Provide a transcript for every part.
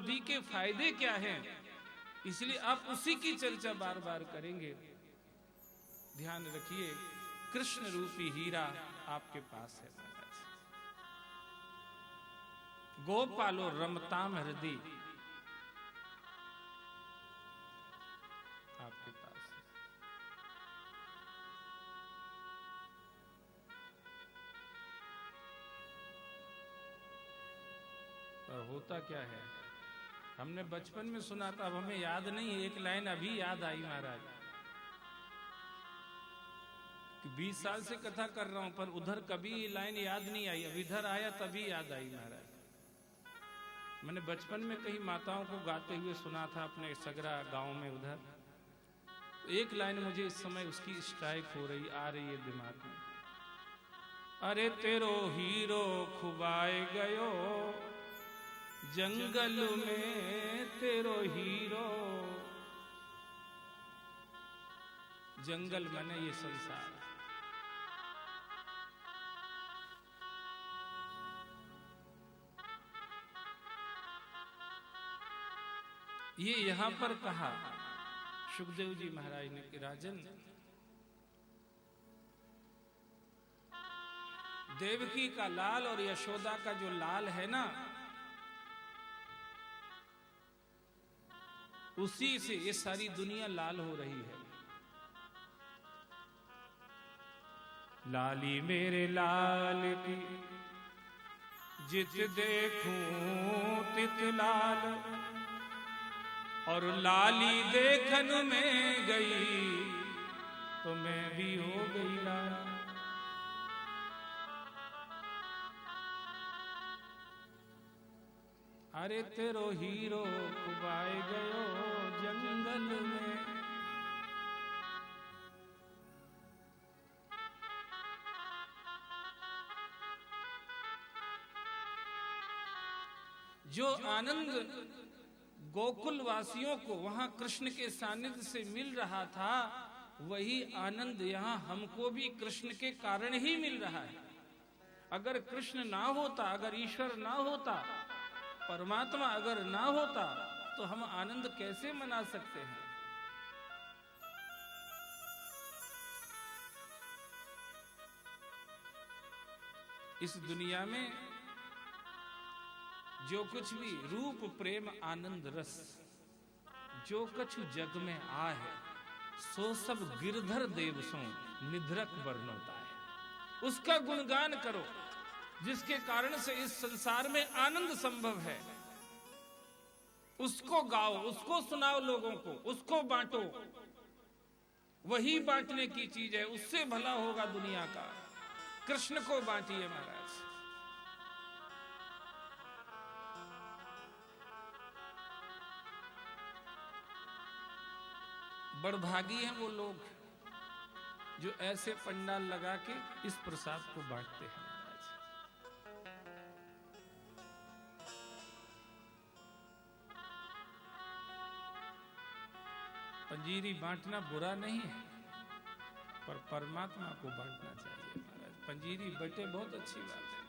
उपलब्धि के फायदे क्या हैं, इसलिए आप उसी की चर्चा बार बार करेंगे। ध्यान रखिए, कृष्ण रूपी हीरा आपके पास है महाराज। गोपालो रमताम हृदय आपके पास है। और होता क्या है, हमने बचपन में सुना था, अब हमें याद नहीं। एक लाइन अभी याद आई महाराज कि 20 साल से कथा कर रहा हूं, पर उधर कभी लाइन याद नहीं आई। अब इधर आया तभी याद आई महाराज। मैंने बचपन में कहीं माताओं को गाते हुए सुना था अपने सगरा गांव में उधर। एक लाइन मुझे इस समय उसकी स्ट्राइक हो रही, आ रही है दिमाग में। अरे तेरो हीरो खुबाए गयो जंगल में, तेरो हीरो। जंगल माने ये संसार। ये यहां पर कहा सुखदेव जी महाराज ने कि राजन, देवकी का लाल और यशोदा का जो लाल है ना, उसी से ये सारी दुनिया लाल हो रही है। लाली मेरे लाल की जित देखूं तित लाल, और लाली देखन में गई तो मैं भी हो गई लाल। अरे तेरो हीरो खुबाए गयो जंगल में। जो आनंद गोकुल वासियों को वहां कृष्ण के सानिध्य से मिल रहा था, वही आनंद यहां हमको भी कृष्ण के कारण ही मिल रहा है। अगर कृष्ण ना होता, अगर ईश्वर ना होता, परमात्मा अगर ना होता, तो हम आनंद कैसे मना सकते हैं। इस दुनिया में जो कुछ भी रूप प्रेम आनंद रस जो कछु जग में आ है, सो सब गिरधर देव सो निधरक वर्णोता है। उसका गुणगान करो, जिसके कारण से इस संसार में आनंद संभव है। उसको गाओ, उसको सुनाओ लोगों को, उसको बांटो। वही बांटने की चीज है, उससे भला होगा दुनिया का। कृष्ण को बांटिए महाराज। बड़भागी हैं वो लोग जो ऐसे पंडाल लगा के इस प्रसाद को बांटते हैं। पंजीरी बांटना बुरा नहीं है, पर परमात्मा को बांटना चाहिए महाराज। पंजीरी बटे बहुत अच्छी बात है,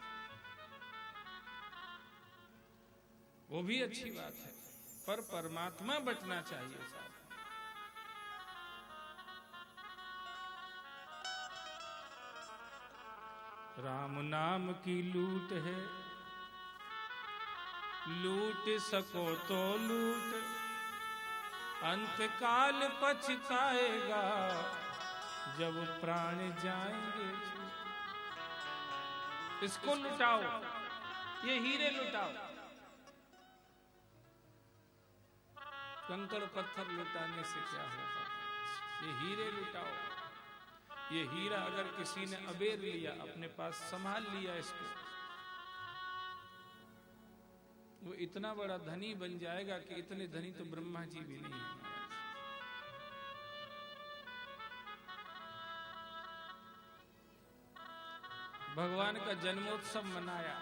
वो भी अच्छी बात है, पर परमात्मा बटना चाहिए साहब। राम नाम की लूट है, लूट सको तो लूट, अंतकाल पछताएगा जब प्राण जाएंगे। इसको लुटाओ, ये हीरे लुटाओ। कंकड़ पत्थर लुटाने से क्या होगा, ये हीरे लुटाओ। ये हीरा अगर किसी ने अबेर लिया, अपने पास संभाल लिया इसको, वो इतना बड़ा धनी बन जाएगा कि इतने धनी तो ब्रह्मा जी भी नहीं है। भगवान का जन्मोत्सव मनाया,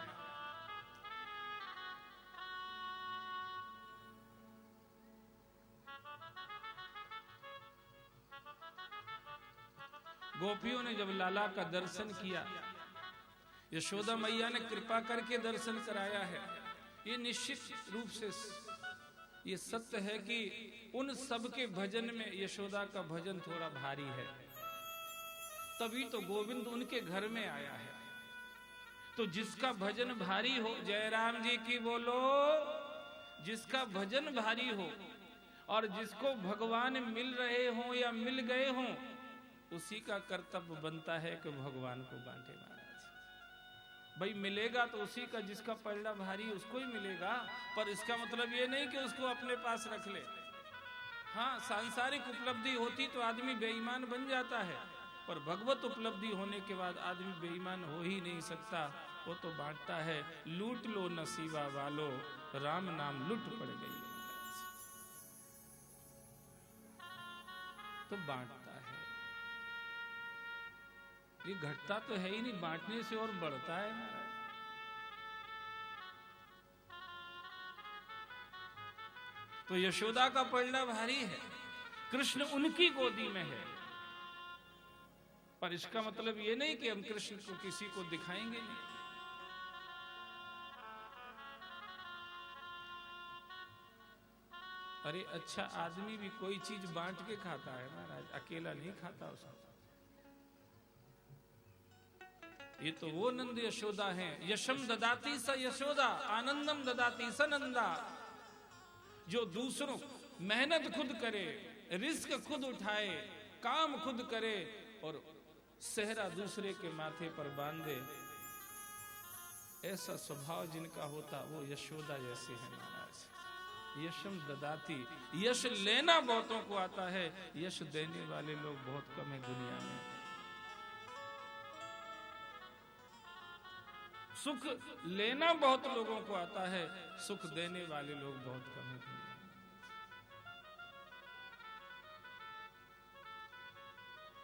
गोपियों ने जब लाला का दर्शन किया, यशोदा मैया ने कृपा करके दर्शन कराया है, ये निश्चित रूप से ये सत्य है कि उन सब के भजन में यशोदा का भजन थोड़ा भारी है, तभी तो गोविंद उनके घर में आया है। तो जिसका भजन भारी हो, जयराम जी की बोलो, जिसका भजन भारी हो और जिसको भगवान मिल रहे हो या मिल गए हो, उसी का कर्तव्य बनता है कि भगवान को बांटे। महाराज भाई मिलेगा तो उसी का, जिसका पलड़ा भारी उसको ही मिलेगा, पर इसका मतलब ये नहीं कि उसको अपने पास रख ले। हाँ, सांसारिक उपलब्धि होती तो आदमी बेईमान बन जाता है, पर भगवत उपलब्धि होने के बाद आदमी बेईमान हो ही नहीं सकता। वो तो बांटता है। लूट लो नसीबा वालो, राम नाम लूट पड़ गई, तो बांटता है। ये घटता तो है ही नहीं, बांटने से और बढ़ता है। तो यशोदा का पलड़ा भारी है, कृष्ण उनकी गोदी में है, पर इसका मतलब ये नहीं कि हम कृष्ण को किसी को दिखाएंगे नहीं। अरे अच्छा आदमी भी कोई चीज बांट के खाता है महाराज, अकेला नहीं खाता उसको। ये तो वो नंद यशोदा हैं। यशम ददाती स यशोदा, आनंदम ददाती स नंदा। जो दूसरों मेहनत खुद करे, रिस्क खुद उठाए, काम खुद करे और सेहरा दूसरे के माथे पर बांधे, ऐसा स्वभाव जिनका होता वो यशोदा जैसे है महाराज। यशम ददाती, यश लेना बहुतों को आता है, यश देने वाले लोग बहुत कम है दुनिया में। सुख लेना बहुत लोगों को आता है, सुख देने वाले लोग बहुत कम है दुनिया में।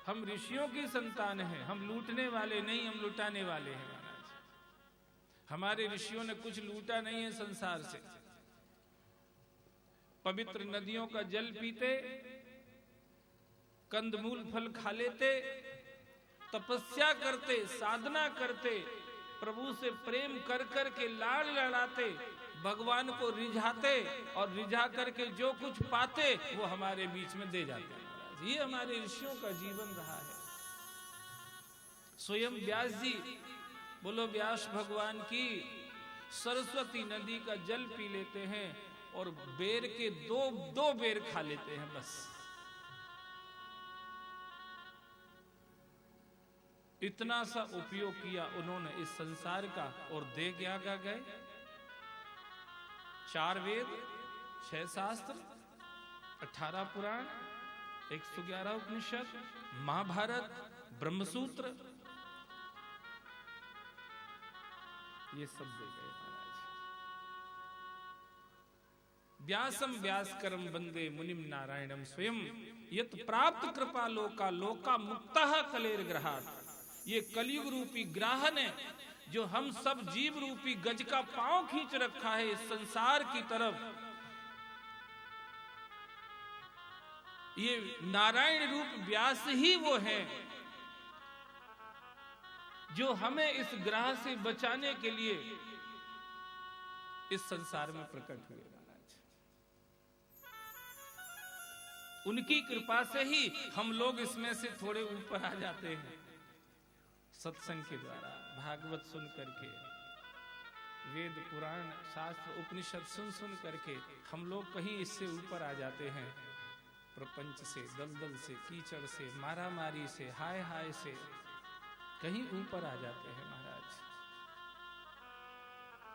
हम ऋषियों की संतान हैं, हम लूटने वाले नहीं, हम लुटाने वाले हैं महाराज। हमारे ऋषियों ने कुछ लूटा नहीं है संसार से। पवित्र नदियों का जल पीते, कंदमूल फल खा लेते, तपस्या करते, साधना करते, प्रभु से प्रेम कर कर के लाड़ लड़ाते, भगवान को रिझाते और रिझा करके जो कुछ पाते वो हमारे बीच में दे जाते हैं। ये हमारे ऋषियों का जीवन रहा है। स्वयं व्यास जी, बोलो व्यास भगवान की, सरस्वती नदी का जल पी लेते हैं और बेर के दो बेर खा लेते हैं बस। इतना सा उपयोग किया उन्होंने इस संसार का, और दे क्या गए? 4 वेद, 6 शास्त्र, 18 पुराण, 111 उपनिषद, महाभारत, ब्रह्मसूत्र, ये सब दे गए महाराज। व्यासम व्यासकरम वंदे मुनिम नारायणम स्वयं, यत प्राप्त कृपा लोका लोका मुक्तः कलेर ग्रहात्। ये कलयुग रूपी ग्राहन है जो हम सब जीव रूपी गज का पांव खींच रखा है इस संसार की तरफ। ये नारायण रूप व्यास ही वो है जो हमें इस ग्रह से बचाने के लिए इस संसार में प्रकट हुए महाराज। उनकी कृपा से ही हम लोग इसमें से थोड़े ऊपर आ जाते हैं। सत्संग के द्वारा, भागवत सुन करके, वेद पुराण शास्त्र उपनिषद सुन करके हम लोग कहीं इससे ऊपर आ जाते हैं। प्रपंच से, दलदल से, कीचड़ से, मारामारी से, हाय हाय से कहीं ऊपर आ जाते हैं महाराज।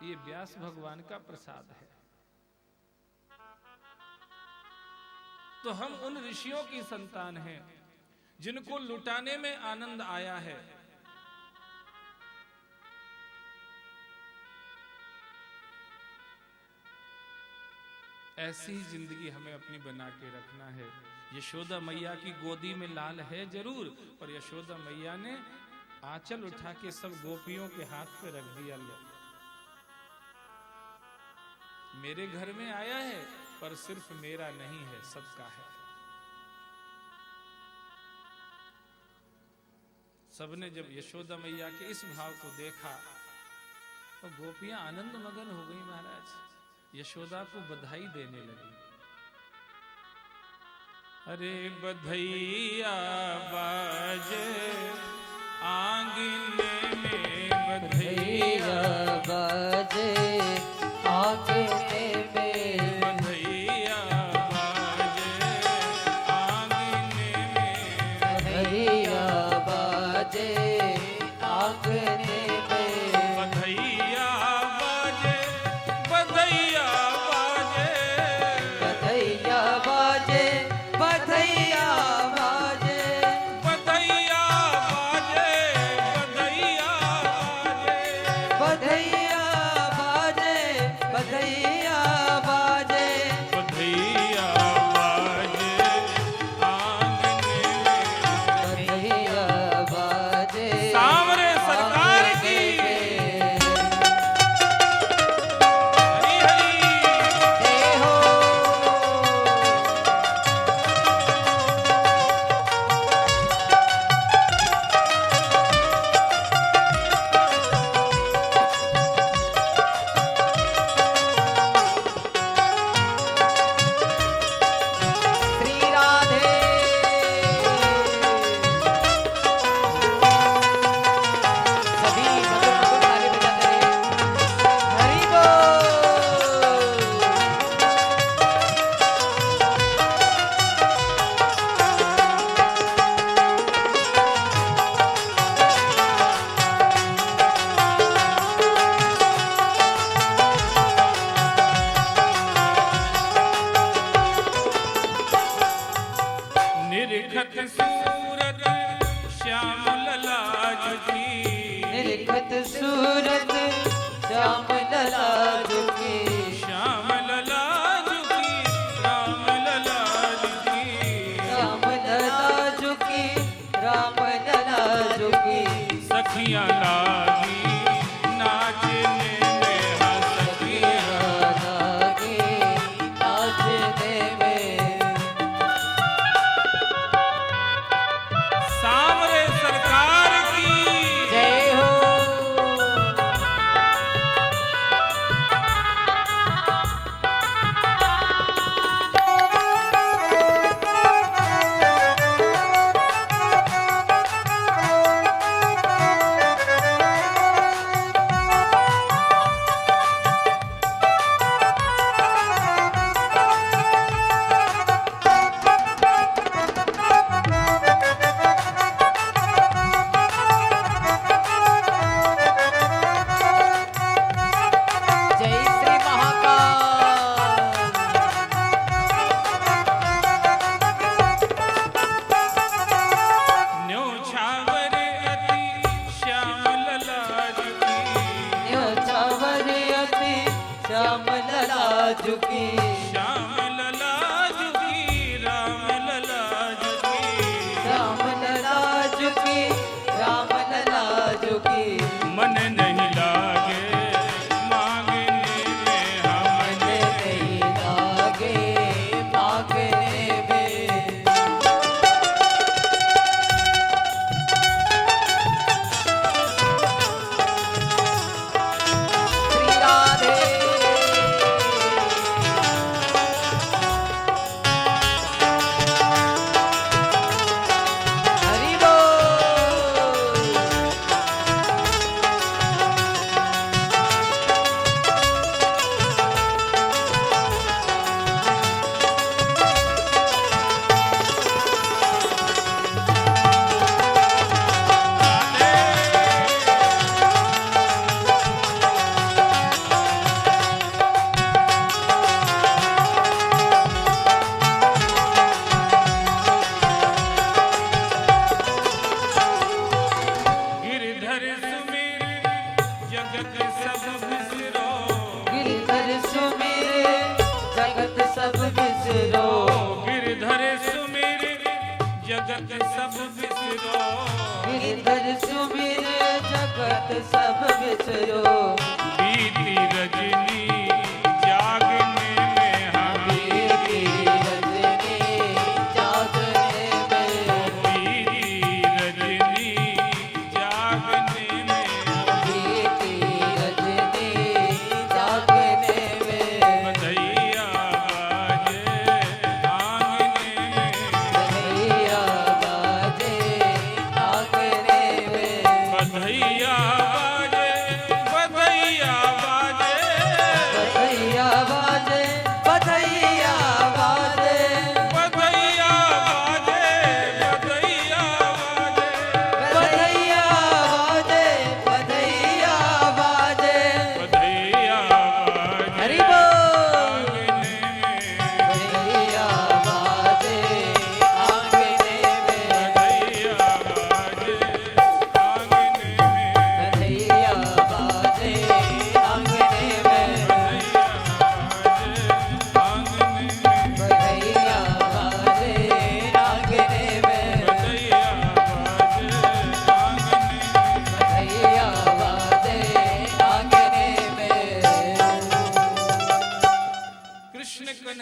ये व्यास भगवान का प्रसाद है। तो हम उन ऋषियों की संतान हैं जिनको लुटाने में आनंद आया है। ऐसी ही जिंदगी हमें अपनी बना के रखना है। यशोदा मैया की गोदी में लाल है जरूर, पर यशोदा मैया ने आंचल उठा के सब गोपियों के हाथ पे रख दिया। लो, मेरे घर में आया है, पर सिर्फ मेरा नहीं है, सबका है। सबने जब यशोदा मैया के इस भाव को देखा तो गोपियां आनंद मगन हो गई महाराज। यशोदा को बधाई देने लगी। अरे बधैया बाजे आंगने में, बधैया बाजे आंगने में, बधैया बाजे आंगने में, बधैया बाजे आंगने में, बधैया बाजे, बधैया बाजे, बधैया बाजे, बधैया बाजे, बधैया बाजे, बधैया बाजे, बधैया बाजे, बधैया बाजे, बधैया बाजे आंगने में। बधैया बाजे सांवरे सरकार की हरी हरी। जय हो। श्री राधे। सभी मधुर मधुर ताली बजाते रहे। हरि बोल। निरखत सूरत श्याम ललाज की, निरखत सूरत श्याम ललाज की, श्याम ललाज की, राम ललाज की, राम ललाज की, राम ललाज की, सखियां लागी नाचने में, हाँ सखियां लागे नाचने में। सांवरे सरकार की जय हो। जय श्री महाकाल। न्योछावर अति श्याम ललाज की, न्योछावर अति श्याम ललाज की, श्याम ललाज की, राम ललाज की, राम ललाज की, राम ललाज की, मन नहीं लागे मांगने में, हम मन नहीं लागे मांगने में। श्री राधे।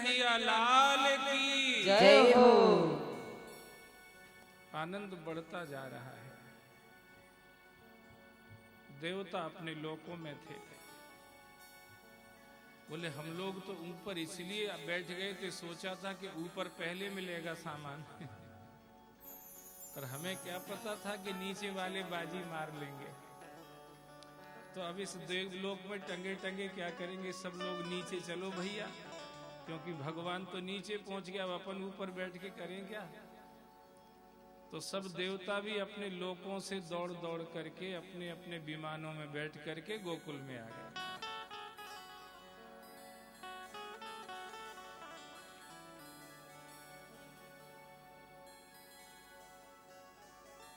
कन्हैया लाल की जय हो। आनंद बढ़ता जा रहा है। देवता अपने लोकों में थे, बोले हम लोग तो ऊपर इसलिए बैठ गए थे, सोचा था कि ऊपर पहले मिलेगा सामान पर हमें क्या पता था कि नीचे वाले बाजी मार लेंगे। तो अब इस देवलोक में टंगे टंगे क्या करेंगे, सब लोग नीचे चलो भैया, क्योंकि भगवान तो नीचे पहुंच गया, अब अपन ऊपर बैठ के करें क्या। तो सब देवता भी अपने लोकों से दौड़ दौड़ करके अपने अपने विमानों में बैठ करके गोकुल में आ गए।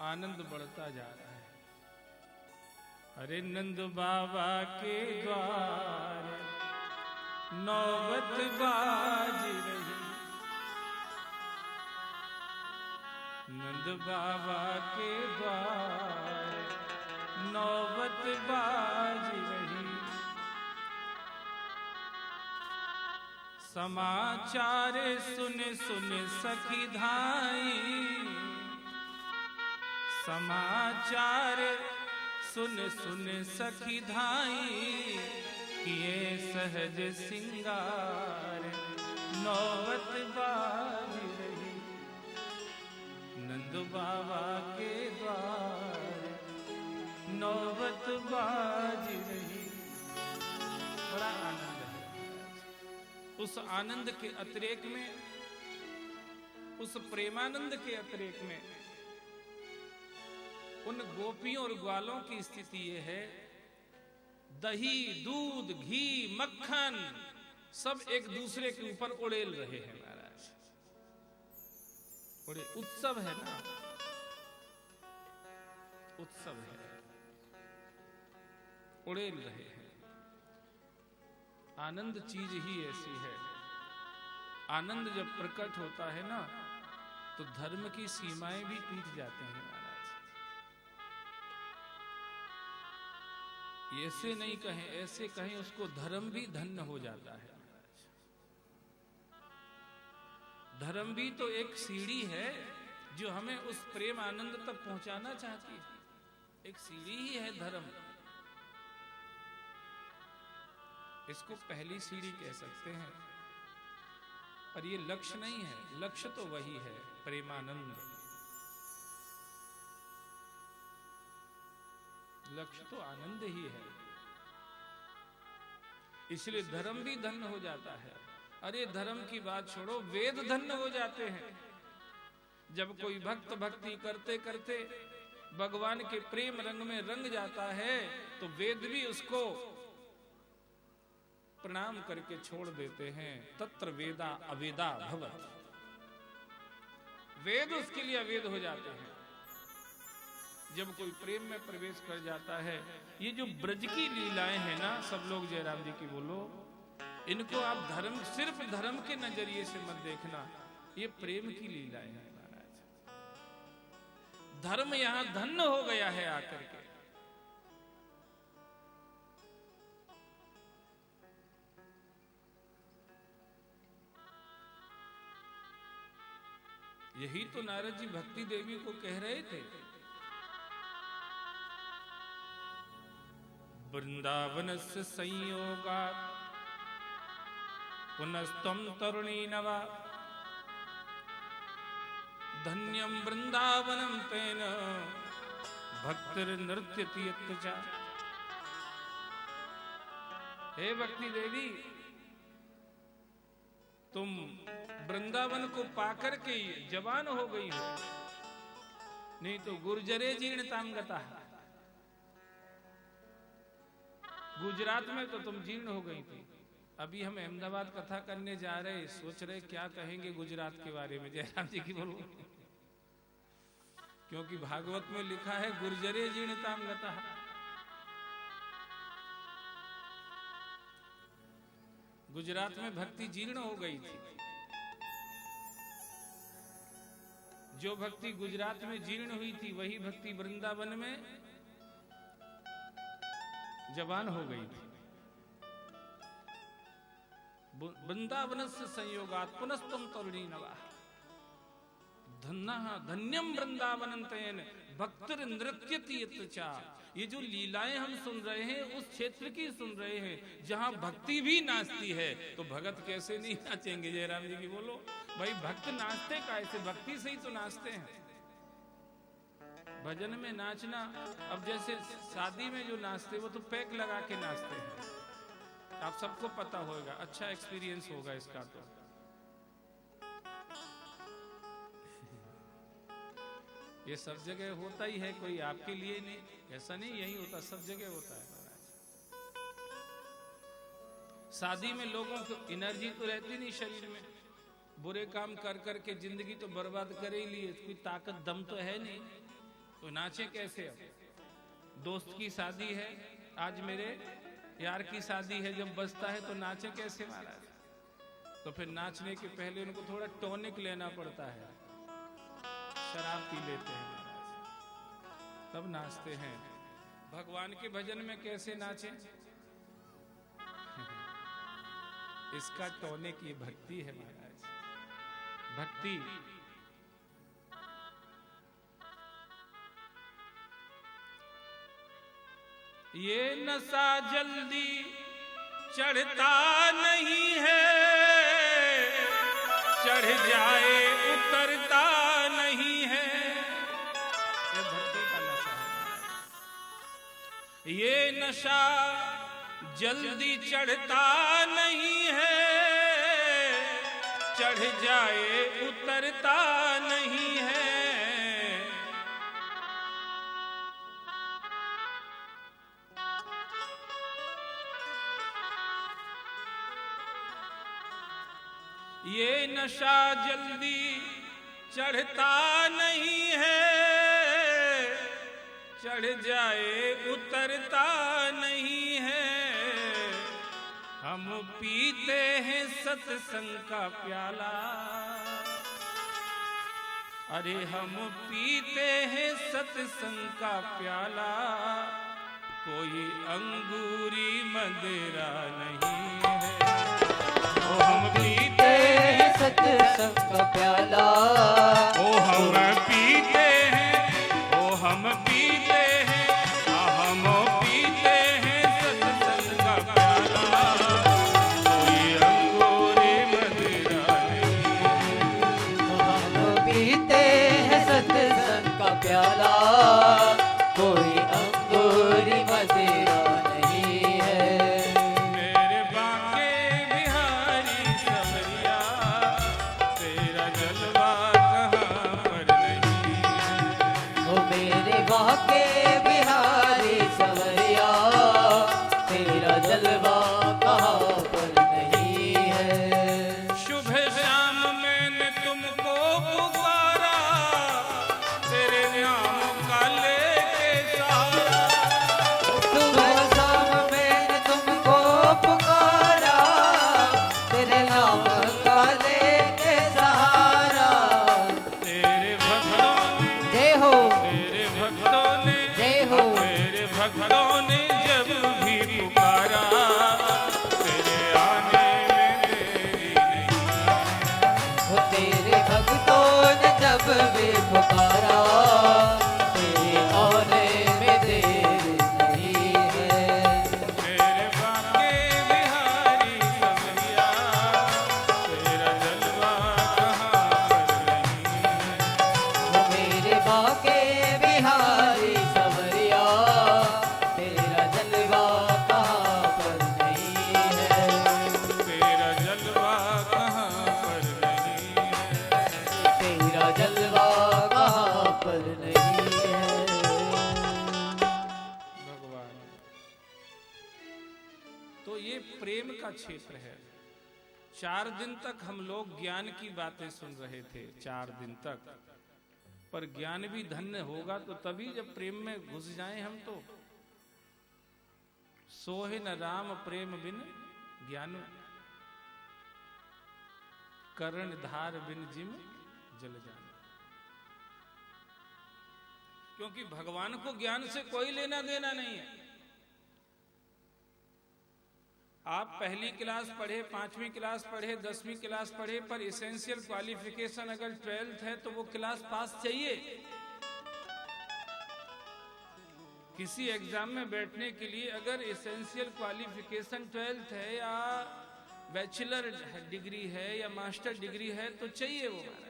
आनंद बढ़ता जा रहा है। अरे नंद बाबा के द्वार नौबत बाज रही, नंद बाबा के द्वार नौबत बाज रही। समाचार सुन सुन सखी धाई, समाचार सुन सुन सखी धाई, किए सहज सिंगार नौबत बाज रही। नंद बाबा के द्वार नौबत बाज रही। बड़ा आनंद है। उस आनंद के अतिरेक में, उस प्रेमानंद के अतिरेक में उन गोपियों और ग्वालों की स्थिति यह है, दही दूध घी मक्खन सब एक दूसरे के ऊपर उड़ेल रहे हैं महाराज। बड़े उत्सव है ना, उत्सव है, उड़ेल रहे हैं। आनंद चीज ही ऐसी है। आनंद जब प्रकट होता है ना तो धर्म की सीमाएं भी टूट जाते हैं महाराज। ऐसे नहीं कहें, ऐसे कहें उसको धर्म भी धन्य हो जाता है। धर्म भी तो एक सीढ़ी है जो हमें उस प्रेम आनंद तक पहुंचाना चाहती है। एक सीढ़ी ही है धर्म, इसको पहली सीढ़ी कह सकते हैं, पर ये लक्ष्य नहीं है। लक्ष्य तो वही है, प्रेमानंद। लक्ष्य तो आनंद ही है। इसलिए धर्म भी धन्य हो जाता है। अरे धर्म की बात छोड़ो, वेद धन्य हो जाते हैं। जब कोई भक्त भक्ति करते करते भगवान के प्रेम रंग में रंग जाता है तो वेद भी उसको प्रणाम करके छोड़ देते हैं। तत्र वेदा अवेदा भवत्, वेद उसके लिए अवेद हो जाते हैं जब कोई प्रेम में प्रवेश कर जाता है। ये जो ब्रज की लीलाएं हैं ना, सब लोग जयराम जी की बोलो, इनको आप धर्म, सिर्फ धर्म के नजरिए से मत देखना, ये प्रेम की लीलाएं हैं महाराज। धर्म यहां धन्य हो गया है आकर के। यही तो नारद जी भक्ति देवी को कह रहे थे, वृंदावनस्य संयोगात् पुनस्त्वं तरुणी नवा, धन्यं वृंदावनं तेन भक्तिर्नृत्यति यत्र च। हे भक्ति देवी, तुम वृंदावन को पाकर के जवान हो गई हो, नहीं तो गुर्जरे जीर्णताम गता। गुजरात में तो तुम जीर्ण हो गई थी। अभी हम अहमदाबाद कथा करने जा रहे, सोच रहे क्या कहेंगे गुजरात के बारे में। जयराम जी की बोलो, क्योंकि भागवत में लिखा है गुर्जरे जीर्णताम गता। गुजरात में भक्ति जीर्ण हो गई थी। जो भक्ति गुजरात में जीर्ण हुई थी वही भक्ति वृंदावन में जवान हो गई थी। वृंदावन से संयोगात पुनस्तम तरुणी नवा धन्यम वृंदावन भक्तिर नृत्यति यत्चा। ये जो लीलाएं हम सुन रहे हैं उस क्षेत्र की सुन रहे हैं जहां भक्ति भी नाचती है, तो भगत कैसे नहीं नाचेंगे? जयराम जी की बोलो भाई, भक्त नाचते कैसे? भक्ति से ही तो नाचते हैं। भजन में नाचना, अब जैसे शादी में जो नाचते वो तो पैक लगा के नाचते हैं, आप सबको पता होगा, अच्छा एक्सपीरियंस होगा इसका। तो ये सब जगह होता ही है, कोई आपके लिए नहीं, ऐसा नहीं, यही होता, सब जगह होता है। शादी में लोगों को एनर्जी तो रहती नहीं शरीर में, बुरे काम कर करके जिंदगी तो बर्बाद कर ही लिए, कोई ताकत दम तो है नहीं, तो नाचे कैसे? अब दोस्त की शादी है, आज मेरे यार की शादी है, जब बजता है तो नाचे कैसे महाराज? तो फिर नाचने के पहले उनको थोड़ा टॉनिक लेना पड़ता है, शराब पी लेते हैं महाराज, तब नाचते हैं। भगवान के भजन में कैसे नाचे? इसका टॉनिक ये भक्ति है महाराज, भक्ति। ये नशा जल्दी चढ़ता नहीं है, चढ़ जाए उतरता नहीं है, ये भक्ति का नशा है। ये नशा जल्दी चढ़ता नहीं है, चढ़ जाए उतरता नहीं है। ये नशा जल्दी चढ़ता नहीं है, चढ़ जाए उतरता नहीं है। हम पीते हैं सत्संग का प्याला, अरे हम पीते हैं सत्संग का प्याला, कोई अंगूरी मदिरा नहीं है। ओ हम पीते हैं सत्संग का प्याला, ओ हम पीते हैं, ओ हम पीते हैं, हम पीते हैं सत्संग का प्याला, कोई अंगूरी मदिरा नहीं। हम पीते हैं सत्संग का प्याला, कोई अंगूरी मदिरा नहीं है। मेरे बांके बिहारी सवरिया, तेरा जलवा कहाँ पर नहीं है। ओ मेरे बाके बिहारी सवरिया, तेरा जलवा कहाँ पर नहीं है। शुभ शाम मैंने तुमको पुकारा, तेरे नाम का लेके सहारा। सुबह शाम मैंने तुमको पुकारा, तेरे नाम का लेके सहारा। तेरे भक्तों ने, जय हो, तेरे भक्तों ने, जय हो। तेरे भक्तों ने जब भी पुकारा, तेरे आने में देरी नहीं। वो तेरे भक्तों ने जब भी पुकारा, तेरे आने में देर नहीं है। मेरे बांके बिहारी सवरिया, तेरा जलवा कहाँ पर नहीं है। वो मेरे बाके बिहारी सवरिया, तेरा जलवा कहाँ पर नहीं है। तेरा जलवा कहाँ पर नहीं है। तेरा जलवा कहाँ पर नहीं है। भगवान, तो ये प्रेम का क्षेत्र है। 4 दिन तक हम लोग ज्ञान की बातें सुन रहे थे, 4 दिन तक, पर ज्ञान भी धन्य होगा तो तभी जब प्रेम में घुस जाएं हम। तो सोहे न राम प्रेम बिन ज्ञान, करण धार बिन जिम जल जान। क्योंकि भगवान को ज्ञान से कोई लेना देना नहीं है। आप पहली क्लास पढ़े, 5वीं क्लास पढ़े, 10वीं क्लास पढ़े, पर एसेंशियल क्वालिफिकेशन अगर 12th है तो वो क्लास पास चाहिए। किसी एग्जाम में बैठने के लिए अगर एसेंशियल क्वालिफिकेशन 12th है या बैचलर डिग्री है या मास्टर डिग्री है तो चाहिए वो महाराज।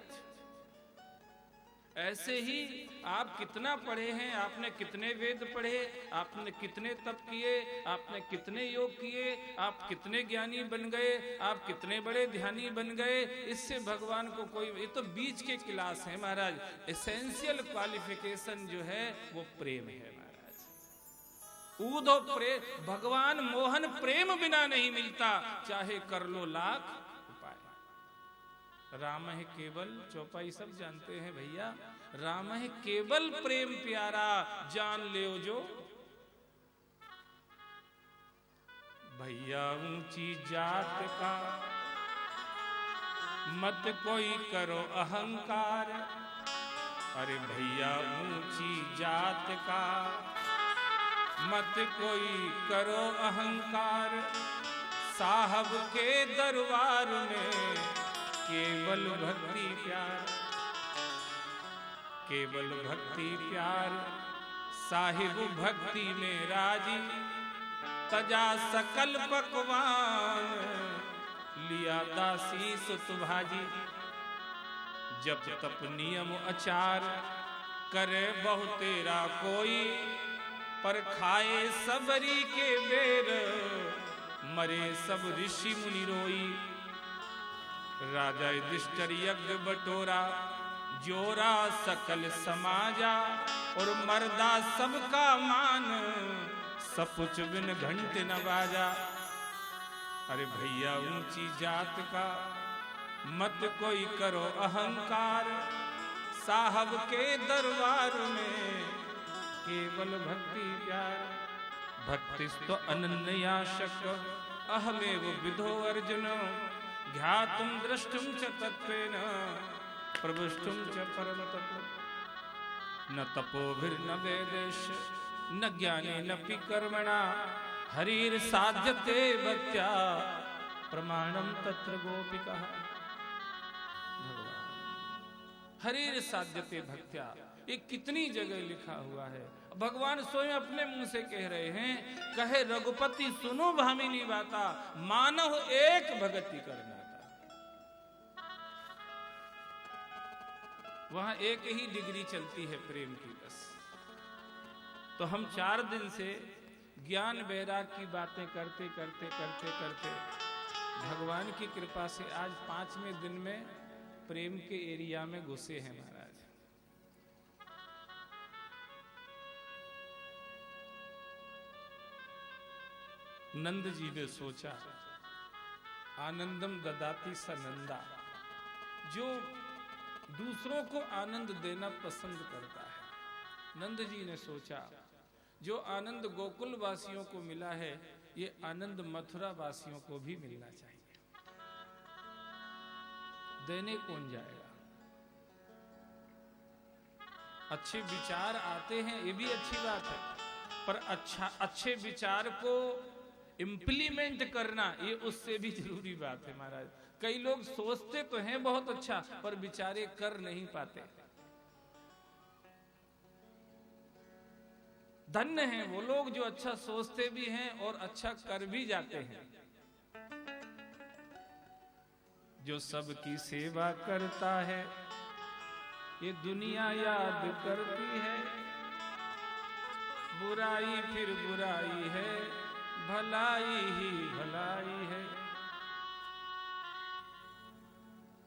ऐसे ही आप कितना पढ़े हैं, आपने कितने वेद पढ़े, आपने कितने तप किए, आपने कितने योग किए, आप कितने ज्ञानी बन गए, आप कितने बड़े ध्यानी बन गए, इससे भगवान को कोई, ये तो बीच के क्लास है महाराज। एसेंशियल क्वालिफिकेशन जो है वो प्रेम है महाराज। ऊधो प्रेम, भगवान मोहन प्रेम बिना नहीं मिलता, चाहे कर लो लाख उपाय। राम है केवल, चौपाई सब जानते हैं भैया, राम है केवल प्रेम प्यारा, जान ले जो। भैया ऊंची जात का मत कोई करो अहंकार, अरे भैया ऊंची जात का मत कोई करो अहंकार, साहब के दरबार में केवल भक्ति प्यार, केवल भक्ति प्यार, साहिब भक्ति में राजी, तजा सकल पकवान, लिया दासी सुत भाजी। जप तप नियम आचार, करे बहु तेरा कोई, पर खाए सबरी के बेर, मरे सब ऋषि मुनि रोई। राजा युधिष्ठिर यज्ञ बटोरा, जोरा सकल समाजा, और मर्दा सबका मान, सपुच बिन घंटे न बाजा। अरे भैया ऊंची जात का मत कोई करो अहंकार, साहब के दरबार में केवल भक्ति प्यार। भक्तिस्तो अनन्याशक अहमेव विधो अर्जुन, ध्यातुं द्रष्टुं च तत्त्वेन प्रविष्टुं च परम तत्त्व। न तपोभिर्न वेदेश न ज्ञानेन अपि कर्मणा, हरिर साध्यते भक्त्या प्रमाणम तत्र गोपिका। हरिर साध्यते भक्त्या, ये कितनी जगह लिखा हुआ है। भगवान स्वयं अपने मुंह से कह रहे हैं, कहे रघुपति सुनो भामिनी बाता, मानव एक भगति करना। वहां एक ही डिग्री चलती है प्रेम की बस। तो हम 4 दिन से ज्ञान वैराग की बातें करते करते करते करते भगवान की कृपा से आज 5वें दिन में प्रेम के एरिया में घुसे हैं महाराज। नंद जी ने सोचा, आनंदम ददाती स नंदा, जो दूसरों को आनंद देना पसंद करता है। नंद जी ने सोचा, जो आनंद गोकुल वासियों को मिला है, ये आनंद मथुरा वासियों को भी मिलना चाहिए। देने कौन जाएगा? अच्छे विचार आते हैं, ये भी अच्छी बात है, पर अच्छे विचार को इम्प्लीमेंट करना ये उससे भी जरूरी बात है महाराज। कई लोग सोचते तो हैं बहुत अच्छा, पर विचारे कर नहीं पाते। धन्य हैं वो लोग जो अच्छा सोचते भी हैं और अच्छा कर भी जाते हैं। जो सबकी सेवा करता है, ये दुनिया याद करती है, बुराई फिर बुराई है, भलाई ही भलाई है।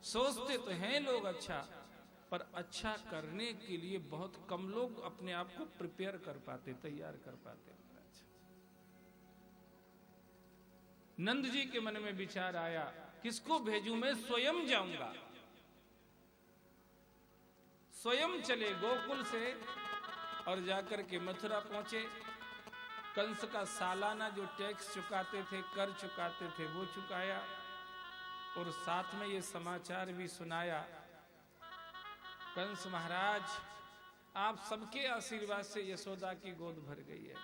सोचते तो हैं लोग अच्छा, पर अच्छा करने के लिए बहुत कम लोग अपने आप को प्रिपेयर कर पाते, तैयार कर पाते। नंद जी के मन में विचार आया, किसको भेजूं? मैं स्वयं जाऊंगा। स्वयं चले गोकुल से और जाकर के मथुरा पहुंचे। कंस का सालाना जो टैक्स चुकाते थे, कर चुकाते थे, वो चुकाया और साथ में ये समाचार भी सुनाया, कंस महाराज आप सबके आशीर्वाद से यशोदा की गोद भर गई है,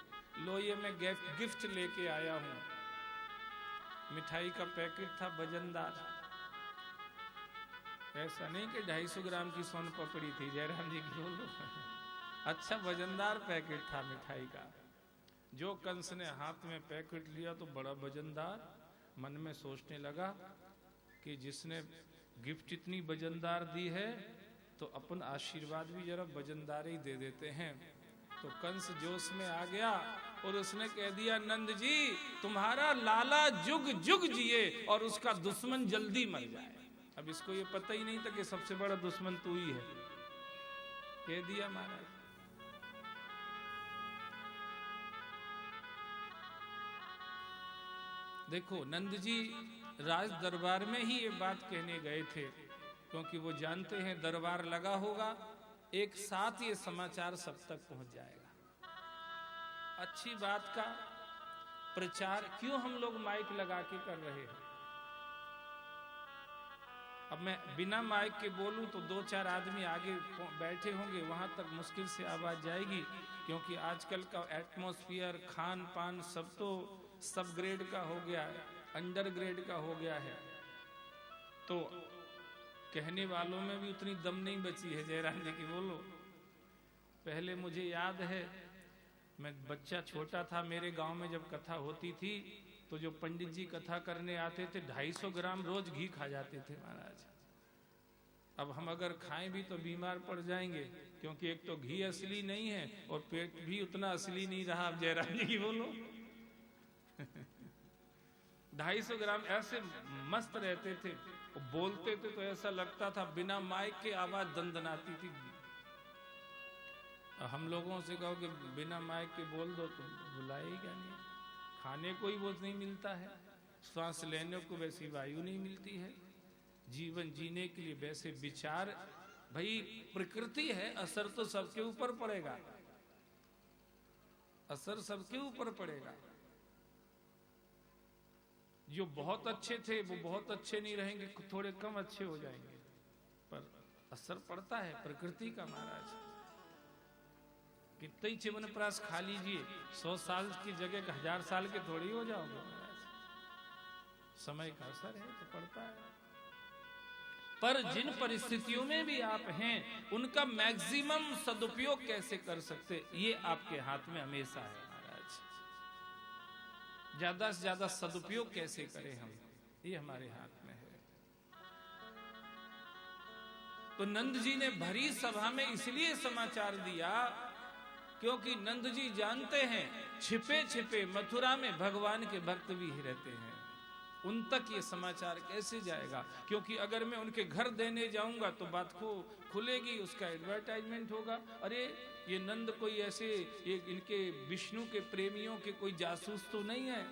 लो ये मैं गिफ्ट लेके आया हूं। मिठाई का पैकेट था वजनदार, ऐसा नहीं कि 250 ग्राम की सोन पपड़ी थी, जयराम जी की बोलो। अच्छा वजनदार पैकेट था मिठाई का। जो कंस ने हाथ में पैकेट लिया तो बड़ा वजनदार, मन में सोचने लगा कि जिसने गिफ्ट इतनी वजनदार दी है तो अपन आशीर्वाद भी जरा वजनदार ही दे देते हैं। तो कंस जोश में आ गया और उसने कह दिया, नंद जी तुम्हारा लाला जुग जुग जिए और उसका दुश्मन जल्दी मर जाए। अब इसको ये पता ही नहीं था कि सबसे बड़ा दुश्मन तू ही है, कह दिया महाराज। देखो नंद जी राज दरबार में ही ये बात कहने गए थे, क्योंकि वो जानते हैं दरबार लगा होगा, एक साथ ये समाचार सब तक पहुंच जाएगा। अच्छी बात का प्रचार क्यों हम लोग माइक लगा के कर रहे हैं? अब मैं बिना माइक के बोलूं तो 2-4 आदमी आगे बैठे होंगे, वहां तक मुश्किल से आवाज जाएगी, क्योंकि आजकल का एटमॉस्फेयर खान पान सब तो सब ग्रेड का हो गया है, अंडर ग्रेड का हो गया है। तो कहने वालों में भी उतनी दम नहीं बची है, जयराम जी की बोलो। पहले मुझे याद है, मैं बच्चा छोटा था, मेरे गांव में जब कथा होती थी तो जो पंडित जी कथा करने आते थे 250 ग्राम रोज घी खा जाते थे महाराज। अब हम अगर खाएं भी तो बीमार पड़ जाएंगे, क्योंकि एक तो घी असली नहीं है और पेट भी उतना असली नहीं रहा। अब जयराम जी की बोलो 250 ग्राम ऐसे मस्त रहते थे, बोलते थे तो ऐसा लगता था बिना माइक के आवाज दंदनाती थी। हम लोगों से कहो कि बिना माइक के बोल दो तो बुलाएगा नहीं, खाने को ही वो नहीं मिलता है, श्वास लेने को वैसी वायु नहीं मिलती है, जीवन जीने के लिए वैसे विचार। भाई प्रकृति है, असर तो सबके ऊपर पड़ेगा, असर सबके ऊपर पड़ेगा। जो बहुत अच्छे थे वो बहुत अच्छे नहीं रहेंगे, थोड़े कम अच्छे हो जाएंगे, पर असर पड़ता है प्रकृति का महाराज। कितने ही च्यवनप्राश खा लीजिए, 100 साल की जगह 1000 साल के थोड़ी हो जाओगे महाराज। समय का असर है तो पड़ता है। पर जिन परिस्थितियों में भी आप हैं उनका मैक्सिमम सदुपयोग कैसे कर सकते, ये आपके हाथ में हमेशा है महाराज। ज्यादा से ज्यादा सदुपयोग कैसे करें हम, ये हमारे हाथ में है। तो नंद जी ने भरी सभा में इसलिए समाचार दिया क्योंकि नंद जी जानते हैं छिपे छिपे मथुरा में भगवान के भक्त भी ही रहते हैं, उन तक ये समाचार कैसे जाएगा? क्योंकि अगर मैं उनके घर देने जाऊंगा तो बात को खुलेगी, उसका एडवर्टाइजमेंट होगा। अरे ये नंद कोई ऐसे ये इनके विष्णु के प्रेमियों के कोई जासूस तो नहीं है।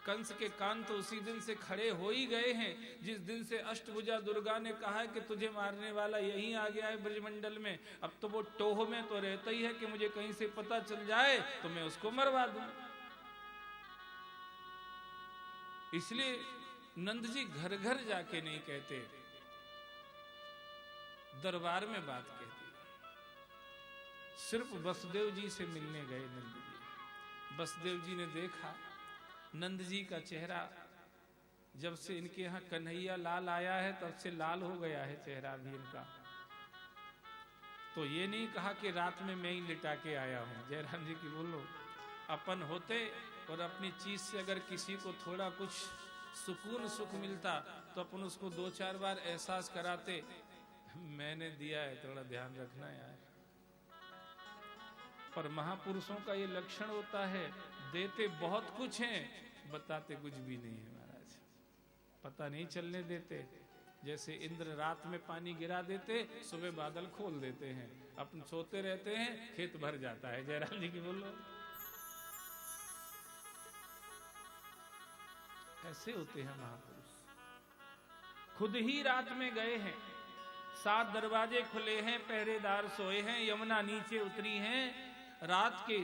कंस के कान तो उसी दिन से खड़े हो ही गए हैं जिस दिन से अष्टभुजा दुर्गा ने कहा है कि तुझे मारने वाला यहीं आ गया है ब्रजमंडल में। अब तो वो टोह में तो रहता ही है कि मुझे कहीं से पता चल जाए तो मैं उसको मरवा दूं। इसलिए नंद जी घर घर जाके नहीं कहते, दरबार में बात कहती। सिर्फ वसुदेव जी से मिलने गए नंद जी। वसुदेव जी ने देखा नंद जी का चेहरा, जब से इनके यहाँ कन्हैया लाल आया है तब से लाल हो गया है चेहरा भी इनका। तो ये नहीं कहा कि रात में मैं ही लिटा के आया हूं। जयराम जी की बोलो, अपन होते और अपनी चीज से अगर किसी को थोड़ा कुछ सुकून सुख मिलता तो अपन उसको 2-4 बार एहसास कराते, मैंने दिया है थोड़ा ध्यान रखना यार। पर महापुरुषों का ये लक्षण होता है, देते बहुत कुछ हैं, बताते कुछ भी नहीं है महाराज। पता नहीं चलने देते। जैसे इंद्र रात में पानी गिरा देते, सुबह बादल खोल देते हैं, अपन सोते रहते हैं, खेत भर जाता है। जयराम जी की बोलो, ऐसे होते हैं महापुरुष। खुद ही रात में गए हैं, 7 दरवाजे खुले हैं, पहरेदार सोए हैं, यमुना नीचे उतरी हैं रात के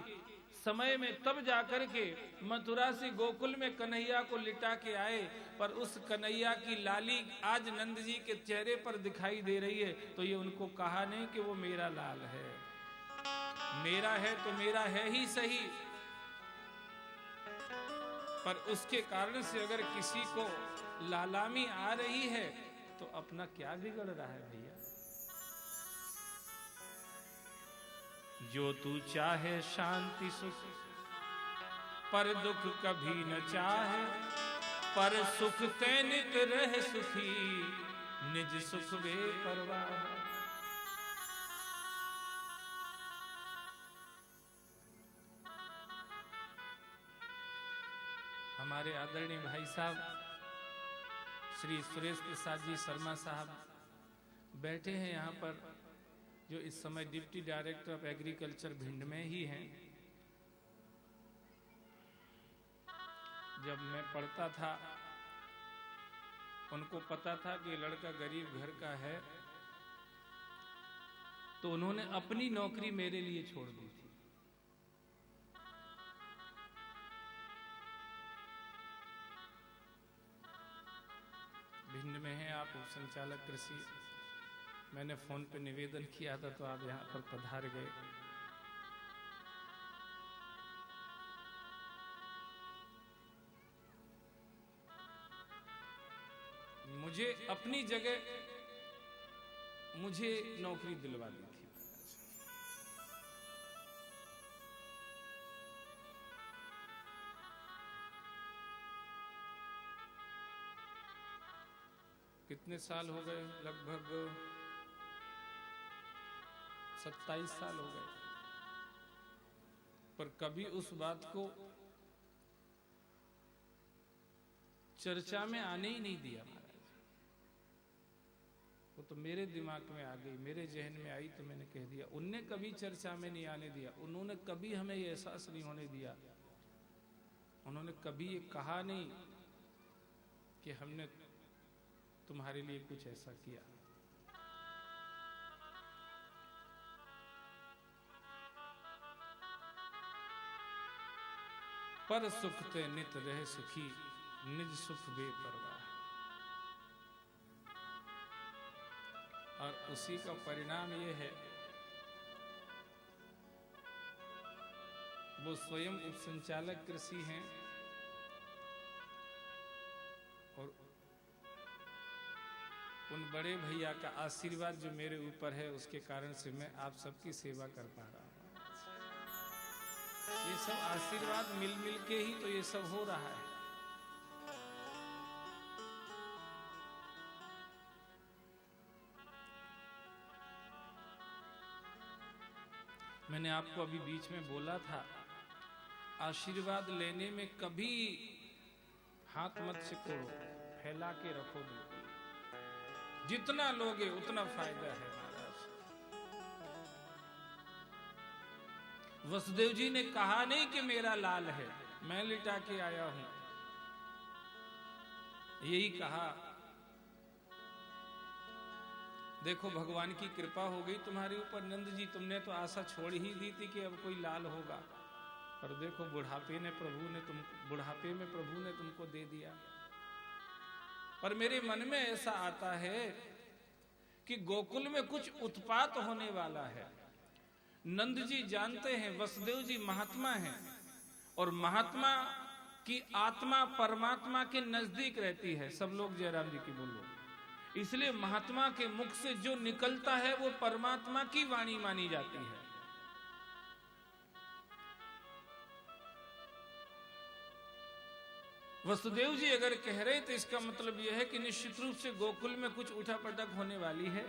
समय में, तब जाकर के मथुरा से गोकुल में कन्हैया को लिटा के आए। पर उस कन्हैया की लाली आज नंद जी के चेहरे पर दिखाई दे रही है, तो ये उनको कहा नहीं कि वो मेरा लाल है। मेरा है तो मेरा है ही सही, पर उसके कारण से अगर किसी को लालामी आ रही है तो अपना क्या बिगड़ रहा है भैया। जो तू चाहे शांति सुख, पर दुख कभी न चाहे, पर सुख ते नित रह सुखी, निज सुख बेपरवाह। हमारे आदरणीय भाई साहब श्री सुरेश प्रसाद जी शर्मा साहब बैठे हैं यहाँ पर, जो इस समय deputy director of agriculture Bhind में ही हैं। जब मैं पढ़ता था उनको पता था कि लड़का गरीब घर का है, तो उन्होंने अपनी नौकरी मेरे लिए छोड़ दी थी। भिंड में हैं आप, उप संचालक कृषि। मैंने फोन पे निवेदन किया था तो आप यहाँ पर पधार गए। मुझे अपनी जगह मुझे नौकरी दिलवा दी थी। कितने साल हो गए? लगभग 27 साल हो गए, पर कभी उस बात को चर्चा में आने ही नहीं दिया महाराज। वो तो मेरे दिमाग में आ गई, मेरे जहन में आई तो मैंने कह दिया। उनने कभी चर्चा में नहीं आने दिया, उन्होंने कभी हमें ये एहसास नहीं होने दिया, उन्होंने कभी ये कहा नहीं कि हमने तुम्हारे लिए कुछ ऐसा किया। पर सुख ते नित रह सुखी, निज सुख बेपरवाह। और उसी का परिणाम यह है, वो स्वयं उप संचालक कृषि हैं और उन बड़े भैया का आशीर्वाद जो मेरे ऊपर है, उसके कारण से मैं आप सबकी सेवा कर पा रहा हूं। ये सब आशीर्वाद मिल मिल के ही तो ये सब हो रहा है। मैंने आपको अभी बीच में बोला था, आशीर्वाद लेने में कभी हाथ मत सिकोड़ो, फैला के रखो बिल्कुल। जितना लोगे उतना फायदा है महाराज। वसुदेव जी ने कहा नहीं कि मेरा लाल है, मैं लिटा के आया हूं, यही कहा देखो भगवान की कृपा हो गई तुम्हारे ऊपर नंद जी, तुमने तो आशा छोड़ ही दी थी कि अब कोई लाल होगा, पर देखो बुढ़ापे में प्रभु ने तुमको दे दिया। पर मेरे मन में ऐसा आता है कि गोकुल में कुछ उत्पात होने वाला है। नंद जी जानते हैं वसुदेव जी महात्मा हैं, और महात्मा की आत्मा परमात्मा के नजदीक रहती है। सब लोग जयराम जी की बोलो। इसलिए महात्मा के मुख से जो निकलता है वो परमात्मा की वाणी मानी जाती है। वसुदेव जी अगर कह रहे तो इसका मतलब यह है कि निश्चित रूप से गोकुल में कुछ उठापटक होने वाली है।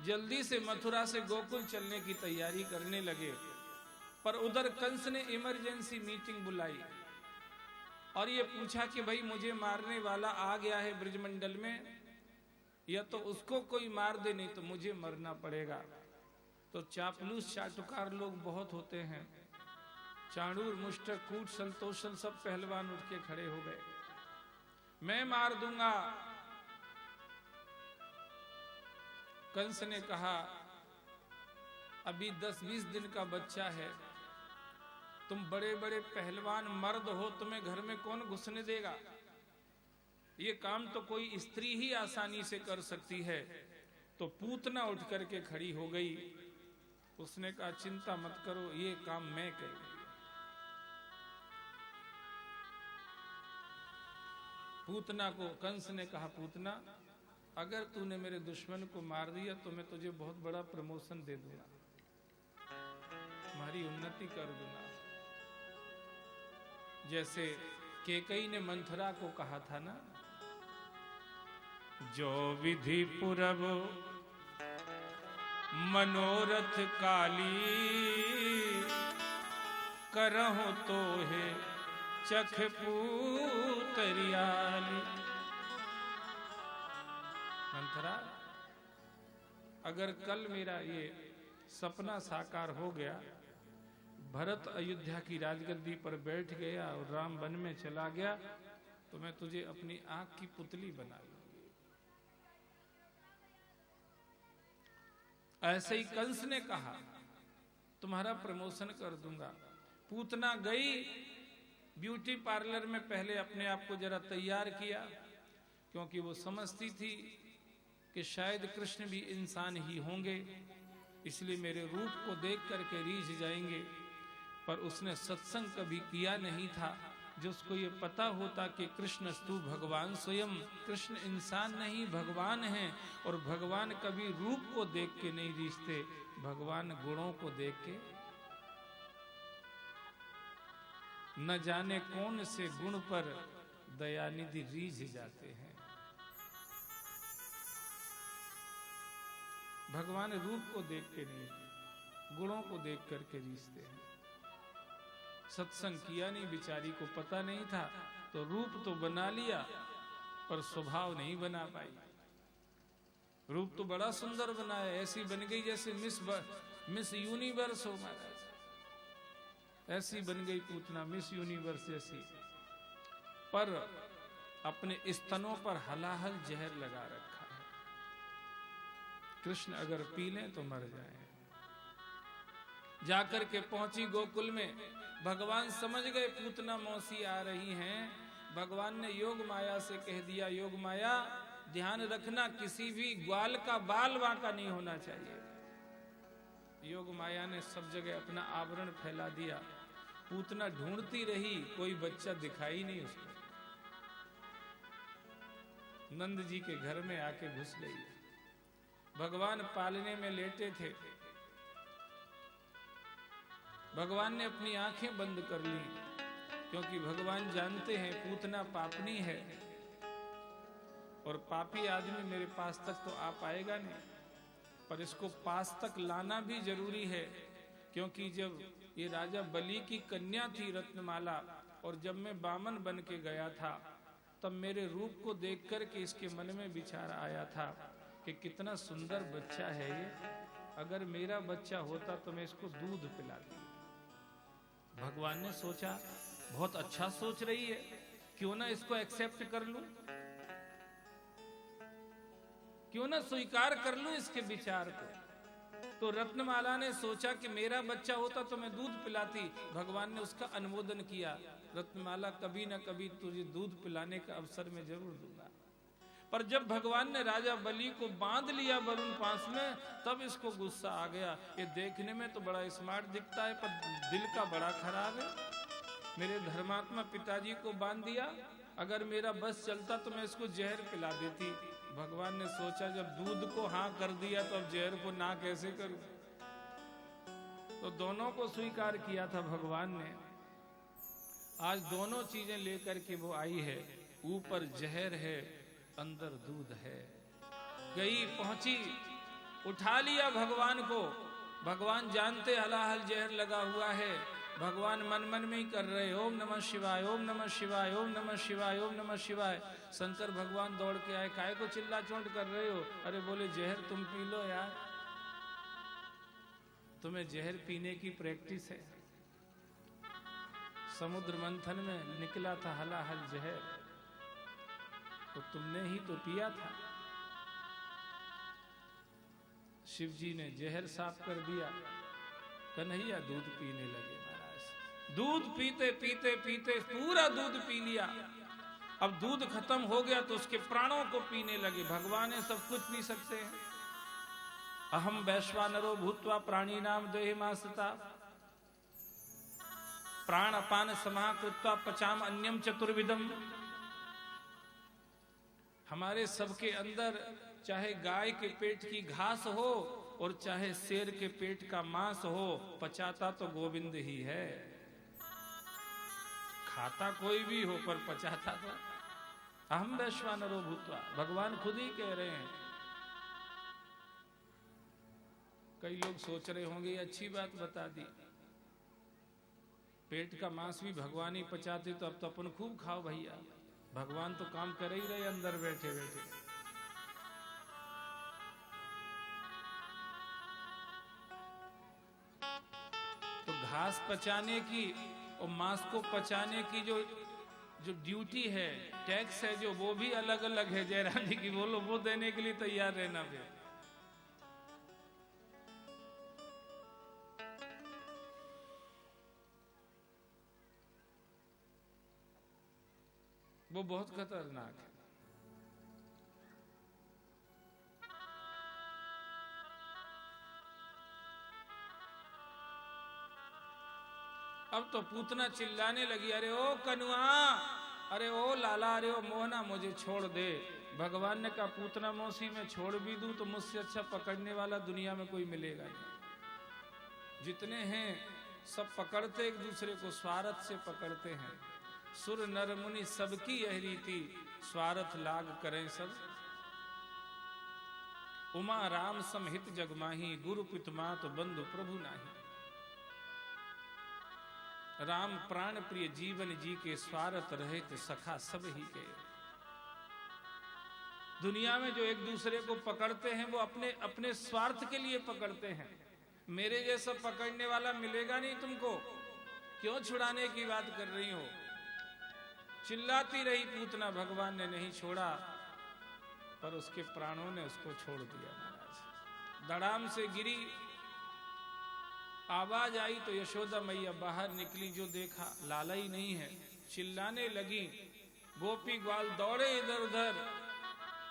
जल्दी से मथुरा से गोकुल चलने की तैयारी करने लगे, पर उधर कंस ने इमरजेंसी मीटिंग बुलाई और ये पूछा कि भाई मुझे मारने वाला आ गया है ब्रजमंडल में, या तो उसको कोई मार दे नहीं तो मुझे मरना पड़ेगा। तो चापलूस चाटुकार लोग बहुत होते हैं, चाणूर मुष्टक कूट संतोषन सब पहलवान उठ के खड़े हो गए, मैं मार दूंगा। कंस ने कहा अभी 10-20 दिन का बच्चा है, तुम बड़े बड़े पहलवान मर्द हो, तुम्हें घर में कौन घुसने देगा? ये काम तो कोई स्त्री ही आसानी से कर सकती है। तो पूतना उठ करके खड़ी हो गई, उसने कहा चिंता मत करो, ये काम मैं करूंगी। पूतना को कंस ने कहा, पूतना अगर तूने मेरे दुश्मन को मार दिया तो मैं तुझे बहुत बड़ा प्रमोशन दे दूंगा, तुम्हारी उन्नति कर दूंगा। जैसे केकई ने मंथरा को कहा था ना, जो विधि पुरब मनोरथ काली, करहु तो है चख पूतरियाली। मंथरा, अगर कल मेरा ये सपना साकार हो गया, भरत अयोध्या की राजगद्दी पर बैठ गया और राम वन में चला गया, तो मैं तुझे अपनी आंख की पुतली बना लूंगी। ऐसे ही कंस ने कहा, तुम्हारा प्रमोशन कर दूंगा। पूतना गई ब्यूटी पार्लर में, पहले अपने आप को जरा तैयार किया, क्योंकि वो समझती थी कि शायद कृष्ण भी इंसान ही होंगे, इसलिए मेरे रूप को देख करके रीझ जाएंगे। पर उसने सत्संग कभी किया नहीं था। जो उसको ये पता होता कि कृष्ण स्तु भगवान स्वयं, कृष्ण इंसान नहीं भगवान है, और भगवान कभी रूप को देख के नहीं रीझते, भगवान गुणों को देख के। न जाने कौन से गुण पर दयानिधि रीझ जाते हैं। भगवान रूप को देख के नहीं, गुणों को देख करके रीझते हैं। सत्संग किया नहीं, बिचारी को पता नहीं था, तो रूप तो बना लिया पर स्वभाव नहीं बना पाई। रूप तो बड़ा सुंदर बनाया, ऐसी बन गई जैसे मिस यूनिवर्स हो महाराज, ऐसी बन गई पूतना, मिस यूनिवर्स जैसी। पर अपने स्तनों पर हलाहल जहर लगा रखा है। कृष्ण अगर पी लें तो मर जाएं। जाकर के पहुंची गोकुल में, भगवान समझ गए पूतना मौसी आ रही हैं। भगवान ने योग माया से कह दिया, योग माया ध्यान रखना, किसी भी ग्वाल का बाल वांका नहीं होना चाहिए। योग माया ने सब जगह अपना आवरण फैला दिया। पूतना ढूंढती रही, कोई बच्चा दिखाई नहीं उसको। नंद जी के घर में आके घुस गई। भगवान पालने में लेटे थे। भगवान ने अपनी आंखें बंद कर ली, क्योंकि भगवान जानते हैं पूतना पापनी है, और पापी आदमी मेरे पास तक तो आ पाएगा नहीं, पर इसको पास तक लाना भी जरूरी है। क्योंकि जब ये राजा बलि की कन्या थी रत्नमाला, और जब मैं बामन बन के गया था, तब मेरे रूप को देख कर के इसके मन में विचार आया था कि कितना सुंदर बच्चा है ये, अगर मेरा बच्चा होता तो मैं इसको दूध पिलाती। भगवान ने सोचा बहुत अच्छा सोच रही है, क्यों ना इसको एक्सेप्ट कर लूं, क्यों ना स्वीकार कर लूं इसके विचार को। तो रत्नमाला ने सोचा कि मेरा बच्चा होता तो मैं दूध पिलाती। भगवान ने उसका अनुमोदन किया, रत्नमाला कभी ना कभी तुझे दूध पिलाने का अवसर मैं जरूर दूंगा। पर जब भगवान ने राजा बलि को बांध लिया वरुण पास में, तब इसको गुस्सा आ गया। ये देखने में तो बड़ा स्मार्ट दिखता है, पर दिल का बड़ा खराब है। मेरे धर्मात्मा पिताजी को बांध दिया, अगर मेरा बस चलता तो मैं इसको जहर पिला देती। भगवान ने सोचा जब दूध को हाँ कर दिया तो अब जहर को ना कैसे करूं। तो दोनों को स्वीकार किया था भगवान ने। आज दोनों चीजें लेकर के वो आई है, ऊपर जहर है, अंदर दूध है। गई पहुंची, उठा लिया भगवान को। भगवान जानते हलाहल जहर लगा हुआ है, भगवान मन मन में ही कर रहे ओम नमः शिवाय, ओम नमः शिवाय, ओम नमः शिवाय, ओम नमः शिवाय। शंकर भगवान दौड़ के आए, काहे को चिल्ला चोंट कर रहे हो? अरे बोले जहर तुम पी लो यार, तुम्हें जहर पीने की प्रैक्टिस है। समुद्र मंथन में निकला था हलाहल जहर, तो तुमने ही तो पिया था। शिव जी ने जहर साफ कर दिया, कन्हैया दूध पीने लगे। महाराज दूध पीते पीते पीते पूरा दूध पी लिया। अब दूध खत्म हो गया तो उसके प्राणों को पीने लगे। भगवान है सब कुछ पी सकते हैं। अहम वैश्वानरो भूत्वा प्राणी नाम देहिमास्ता प्राण अपान समाकृत्वा पचाम अन्यम चतुर्विधम। हमारे सबके अंदर चाहे गाय के पेट की घास हो और चाहे शेर के पेट का मांस हो, पचाता तो गोविंद ही है। खाता कोई भी हो पर पचाता तो अहम वैश्वानरो भूत्वा, भगवान खुद ही कह रहे हैं। कई लोग सोच रहे होंगे अच्छी बात बता दी, पेट का मांस भी भगवान ही पचाते तो अब तो अपन खूब खाओ भैया। भगवान तो काम कर ही रहे अंदर बैठे बैठे। तो घास पचाने की और मांस को पचाने की जो ड्यूटी है, टैक्स है जो, वो भी अलग अलग है। जयराम जी की बोलो, वो देने के लिए तैयार रहना भी। वो बहुत खतरनाक है। अब तो पूतना चिल्लाने लगी, अरे ओ कनुआ, अरे ओ लाला, अरे ओ मोहना, मुझे छोड़ दे। भगवान ने कहा पूतना मौसी में छोड़ भी दूं तो मुझसे अच्छा पकड़ने वाला दुनिया में कोई मिलेगा नहीं। जितने हैं सब पकड़ते एक दूसरे को, स्वार्थ से पकड़ते हैं। सुर नर मुनि सबकी यह रीति, स्वार्थ लाग करें सब। उमा राम समहित जगमाही, गुरु पितमात बंधु प्रभु नाही। राम प्राण प्रिय जीवन जी के, स्वार्थ रहित सखा सब ही के। दुनिया में जो एक दूसरे को पकड़ते हैं वो अपने अपने स्वार्थ के लिए पकड़ते हैं। मेरे जैसा पकड़ने वाला मिलेगा नहीं तुमको। क्यों छुड़ाने की बात कर रही हो? चिल्लाती रही पूतना, भगवान ने नहीं छोड़ा, पर उसके प्राणों ने उसको छोड़ दिया। महाराज धड़ाम से गिरी, आवाज आई तो यशोदा मैया बाहर निकली, जो देखा लाला ही नहीं है। चिल्लाने लगी, गोपी ग्वाल दौड़े इधर उधर।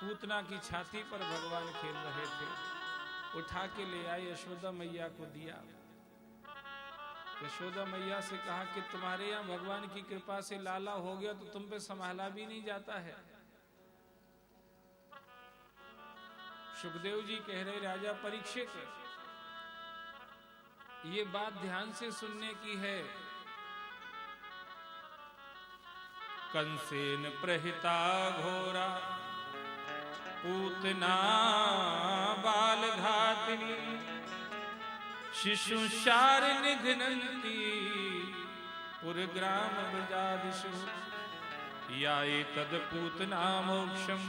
पूतना की छाती पर भगवान खेल रहे थे, उठा के ले आए, यशोदा मैया को दिया। यशोदा मैया से कहा कि तुम्हारे यहाँ भगवान की कृपा से लाला हो गया तो तुम पे संभाला भी नहीं जाता है। सुखदेव जी कह रहे, राजा परीक्षित, ये बात ध्यान से सुनने की है। कंसेन प्रहिता घोरा, पूतना बाल घातिनी, शिशु शार निघ्नन्ति, पुरग्राम ब्रजादिषु, याये तद पूतना मोक्षम,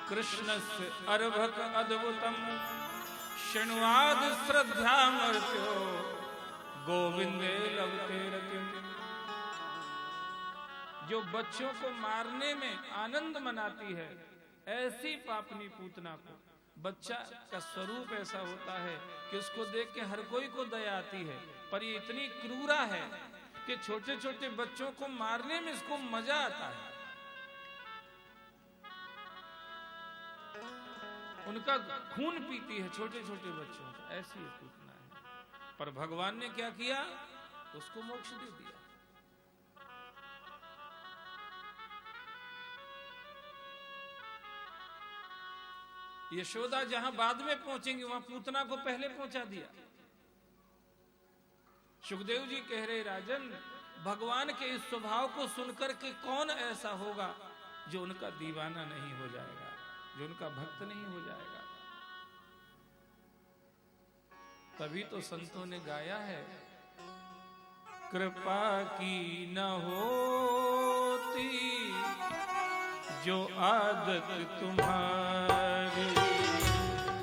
कृष्णस्य अर्भक अद्भुतम, शृण्वाद श्रद्धामर्त्यो, गोविंदे लभते रतिम। जो बच्चों को मारने में आनंद मनाती है, ऐसी पापनी पूतना को, बच्चा का स्वरूप ऐसा होता है कि उसको देख के हर कोई को दया आती है, पर ये इतनी क्रूरा है कि छोटे छोटे बच्चों को मारने में इसको मजा आता है। उनका खून पीती है छोटे छोटे बच्चों का, ऐसी पूतना है। पर भगवान ने क्या किया? उसको मोक्ष दे दिया। यशोदा जहां बाद में पहुंचेंगी वहां पूतना को पहले पहुंचा दिया। सुखदेव जी कह रहे, राजन, भगवान के इस स्वभाव को सुनकर के कौन ऐसा होगा जो उनका दीवाना नहीं हो जाएगा, जो उनका भक्त नहीं हो जाएगा। तभी तो संतों ने गाया है, कृपा की न होती जो आदत तुम्हारी,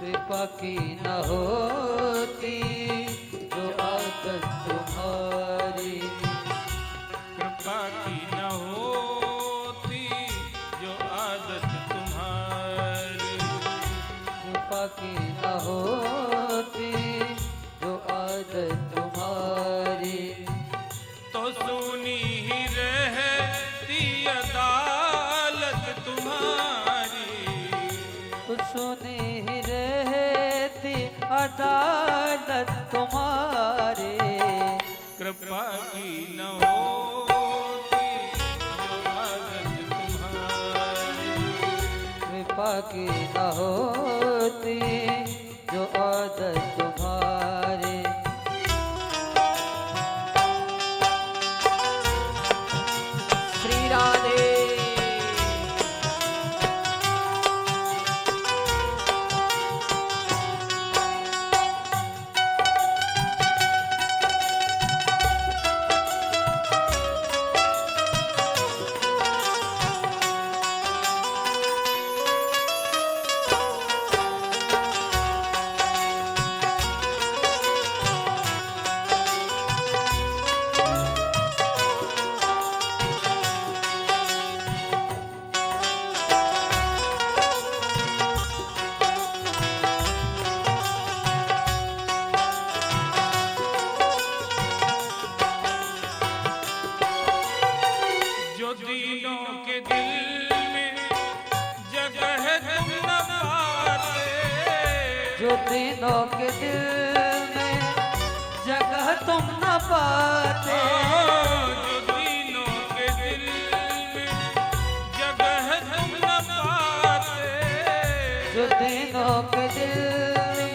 कृपा की न होती जो आदत तुम्हारी, कृपा की न होती जो आदत तुम्हारी, कृपा की न होती जो आदत तुम्हारी, तो सुनी ही रहती अदालत तुम्हारी, तो सुनी ही रहती अदालत तुम्हारी, कृपा की न होती जो आदत तुम्हारी, कृपा की न होती जो आदत तुम्हारी। श्री राधे। जो दिनों के दिल में जगह तुम न पाते। जो दिनों के दिल में जगह तुम न पाते। जो दिनों के दिल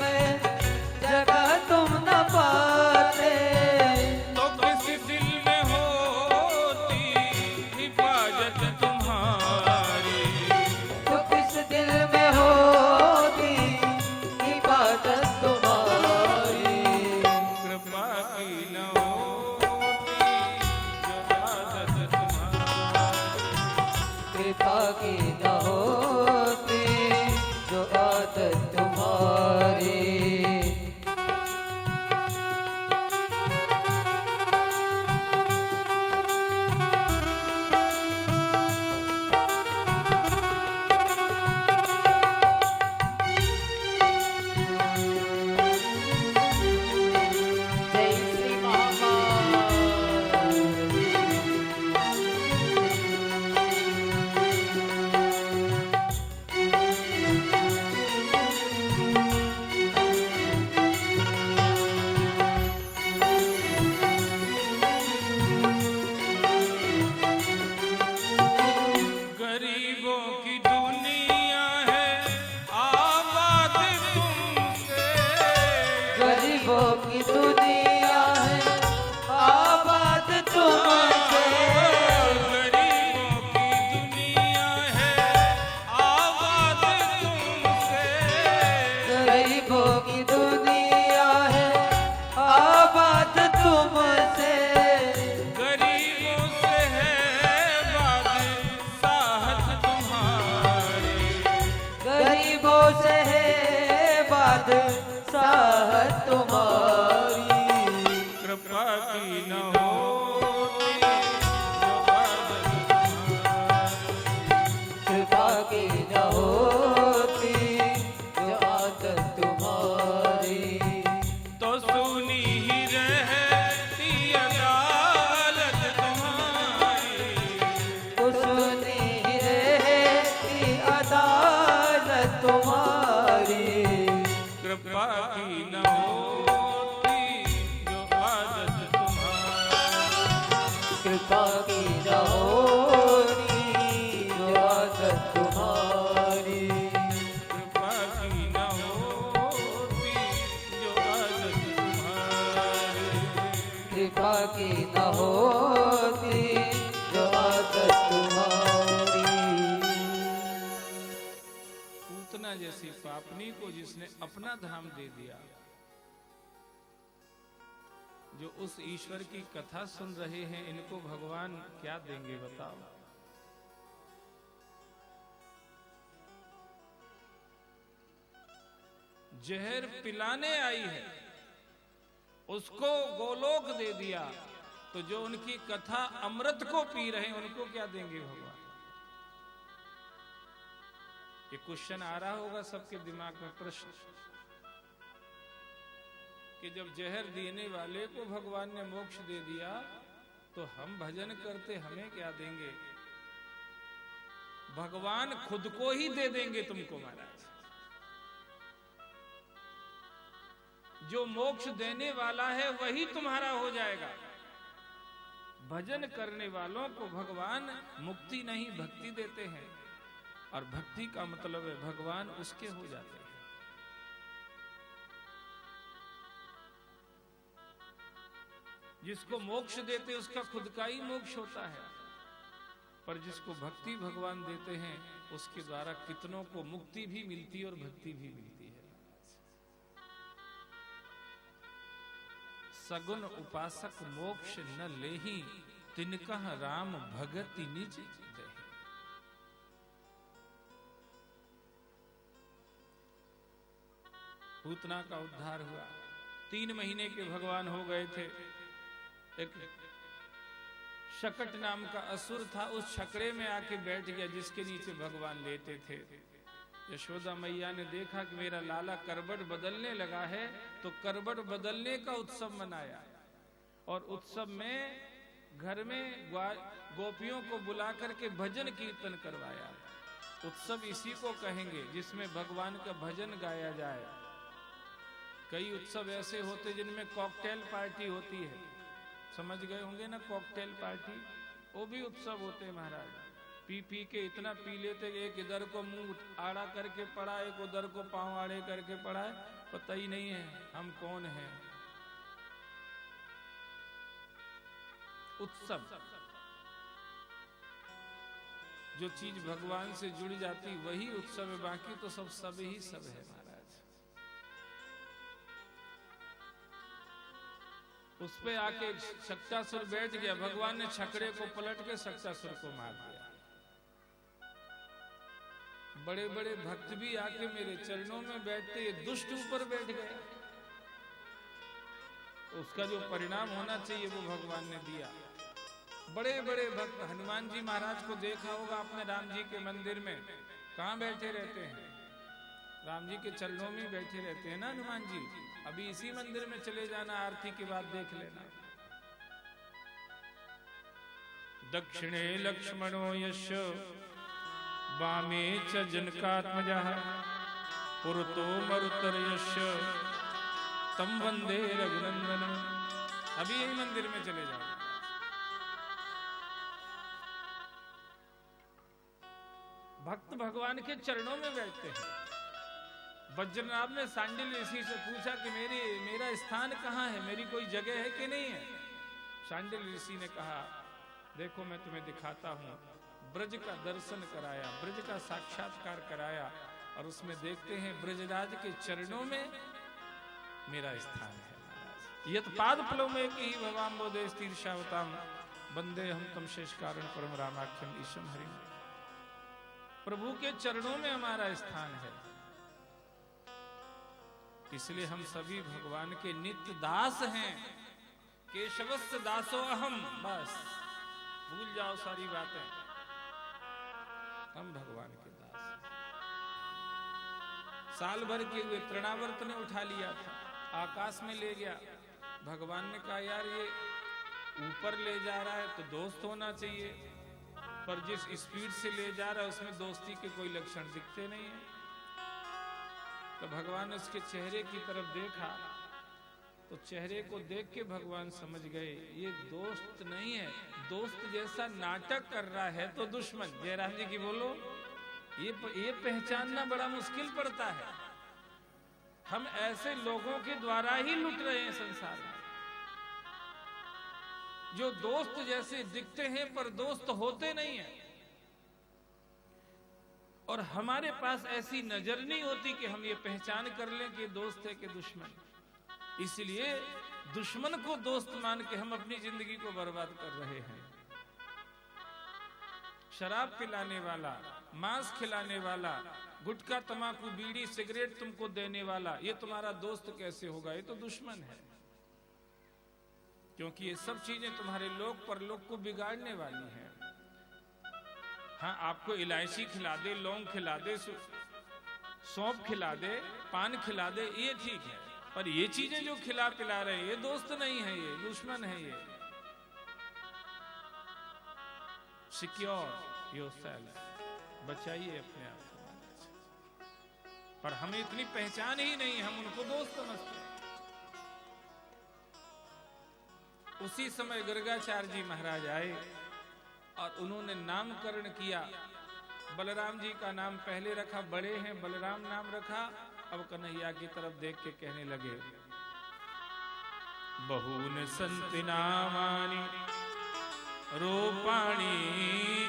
में जगह तुम न पाते। तो किस दिल में होती हिफाजत तुम्हारी। तो किस दिल में होती हिफाजत तुम्हारी। कृपा की न होती जो आदत तुम्हारी। कृपा की न होती जो आदत तुम्हारी। जय श्री महाकाल। गरीबों की दुनिया है आबाद तुमसे। गरीबों की दुनिया है आबाद तुमसे। गरीबों की दुनिया है आबाद तुमसे। गरीबों की दुनिया है आबाद तुमसे। गरीबों से है बादशाहत तुम्हारी। गरीबों से है बादशाहत तुम्हारी। कृपा की न होती जो आदत तुम्हारी। कृपा की न होती जो आदत तुम्हारी। तो सुनी ही रहती अदालत तुम्हारी। तो सुनी रहती अदालत तुम्हारी। कृपा की न होती जो आदत तुम्हारी। कृपा की न होती जो आदत तुम्हारी। कृपा की न होती जो आदत तुम्हारी। कृपा की न होती जो आदत तुम्हारी। पूतना जैसी पापनी को जिसने अपना धाम दे दिया, जो उस ईश्वर की कथा सुन रहे हैं, इनको भगवान क्या देंगे बताओ। जहर पिलाने आई है, उसको गोलोक दे दिया, तो जो उनकी कथा अमृत को पी रहे हैं उनको क्या देंगे भगवान। ये क्वेश्चन आ रहा होगा सबके दिमाग में, प्रश्न कि जब जहर देने वाले को भगवान ने मोक्ष दे दिया तो हम भजन करते हमें क्या देंगे। भगवान खुद को ही दे देंगे तुमको महाराज। जो मोक्ष देने वाला है वही तुम्हारा हो जाएगा। भजन करने वालों को भगवान मुक्ति नहीं भक्ति देते हैं। और भक्ति का मतलब है भगवान उसके हो जाते हैं। जिसको मोक्ष देते उसका खुद का ही मोक्ष होता है, पर जिसको भक्ति भगवान देते हैं उसके द्वारा कितनों को मुक्ति भी मिलती है और भक्ति भी मिलती है। सगुन उपासक मोक्ष न लेही, तिनकह राम भगति निज देहि। पूतना का उद्धार हुआ। 3 महीने के भगवान हो गए थे। एक शकट नाम का असुर था, उस छकड़े में आके बैठ गया जिसके नीचे भगवान लेटे थे। यशोदा मैया ने देखा कि मेरा लाला करबट बदलने लगा है, तो करबट बदलने का उत्सव मनाया और उत्सव में घर में गोपियों को बुला करके भजन कीर्तन करवाया। उत्सव इसी को कहेंगे जिसमें भगवान का भजन गाया जाए। कई उत्सव ऐसे होते जिनमें कॉकटेल पार्टी होती है, समझ गए होंगे ना, कॉकटेल पार्टी, वो भी उत्सव होते हैं महाराज। पी पी के इतना पी लेते, एक इधर को मुंह आड़ा करके पड़ा, एक उधर को पांव आड़े करके पड़ा है, पता ही नहीं है हम कौन हैं। उत्सव, जो चीज भगवान से जुड़ जाती वही उत्सव है, बाकी तो सब ही सब है महाराज। उस पे आके शक्तासुर बैठ गया, भगवान ने छकड़े को पलट के शक्तासुर को मार दिया। बड़े बड़े भक्त भी आके मेरे चरणों में बैठते, ये दुष्ट ऊपर बैठ गए। उसका जो परिणाम होना चाहिए वो भगवान ने दिया। बड़े बड़े भक्त, हनुमान जी महाराज को देखा होगा आपने राम जी के मंदिर में, कहाँ बैठे रहते हैं? राम जी के चरणों में बैठे रहते हैं ना हनुमान जी। अभी इसी मंदिर में चले जाना, आरती के बाद देख लेना। दक्षिणे लक्ष्मणो यश वामे च जनकात्मजः पुरतो मरुतर यश तम वंदे रघुनंदनम। अभी यही मंदिर में चले जाओ। भक्त भगवान के चरणों में बैठते हैं। वज्रनाभ ने सांडिल ऋषि से पूछा कि मेरा स्थान कहाँ है, मेरी कोई जगह है कि नहीं है? सांडिल ऋषि ने कहा देखो मैं तुम्हें दिखाता हूँ। ब्रज का दर्शन कराया, ब्रज का साक्षात्कार कराया और उसमें देखते हैं ब्रजराज के चरणों में मेरा स्थान है। यत पाद प्लवमेक ही भवाम्बोधे तीर्षावताम वंदे हम तम शेष कारण परम रामाख्यम ईशम हरिम। प्रभु के चरणों में हमारा स्थान है, इसलिए हम सभी भगवान के नित्य दास हैं। केशवस्य दासो अहम, बस भूल जाओ सारी बातें, हम भगवान के दास हैं। साल भर के हुए तृणावर्त ने उठा लिया था, आकाश में ले गया। भगवान ने कहा यार ये ऊपर ले जा रहा है तो दोस्त होना चाहिए, पर जिस स्पीड से ले जा रहा है उसमें दोस्ती के कोई लक्षण दिखते नहीं है। तो भगवान ने उसके चेहरे की तरफ देखा, तो चेहरे को देख के भगवान समझ गए ये दोस्त नहीं है, दोस्त जैसा नाटक कर रहा है तो दुश्मन। जयराम जी की बोलो, ये पहचानना बड़ा मुश्किल पड़ता है। हम ऐसे लोगों के द्वारा ही लुट रहे हैं संसार में, जो दोस्त जैसे दिखते हैं पर दोस्त होते नहीं हैं। और हमारे पास ऐसी नजर नहीं होती कि हम ये पहचान कर लें कि दोस्त है कि दुश्मन। इसलिए दुश्मन को दोस्त मान के हम अपनी जिंदगी को बर्बाद कर रहे हैं। शराब पिलाने वाला, मांस खिलाने वाला, गुटखा तंबाकू बीड़ी सिगरेट तुमको देने वाला, ये तुम्हारा दोस्त कैसे होगा? ये तो दुश्मन है, क्योंकि ये सब चीजें तुम्हारे लोक परलोक को बिगाड़ने वाली हैं। हाँ, आपको इलायची खिला दे, लौंग खिला दे, सौंफ खिला दे, पान खिला दे, ये ठीक है, पर ये चीजें जो खिला पिला रहे हैं ये दोस्त नहीं है, ये दुश्मन है। ये सिक्योर योरसेल्फ, बचाइए अपने आप को। पर हमें इतनी पहचान ही नहीं, हम उनको दोस्त समझते हैं। उसी समय गर्गाचार्य जी महाराज आए और उन्होंने नामकरण किया। बलराम जी का नाम पहले रखा, बड़े हैं बलराम नाम रखा। अब कन्हैया की तरफ देख के कहने लगे, बहून संति नामानि रूपाणि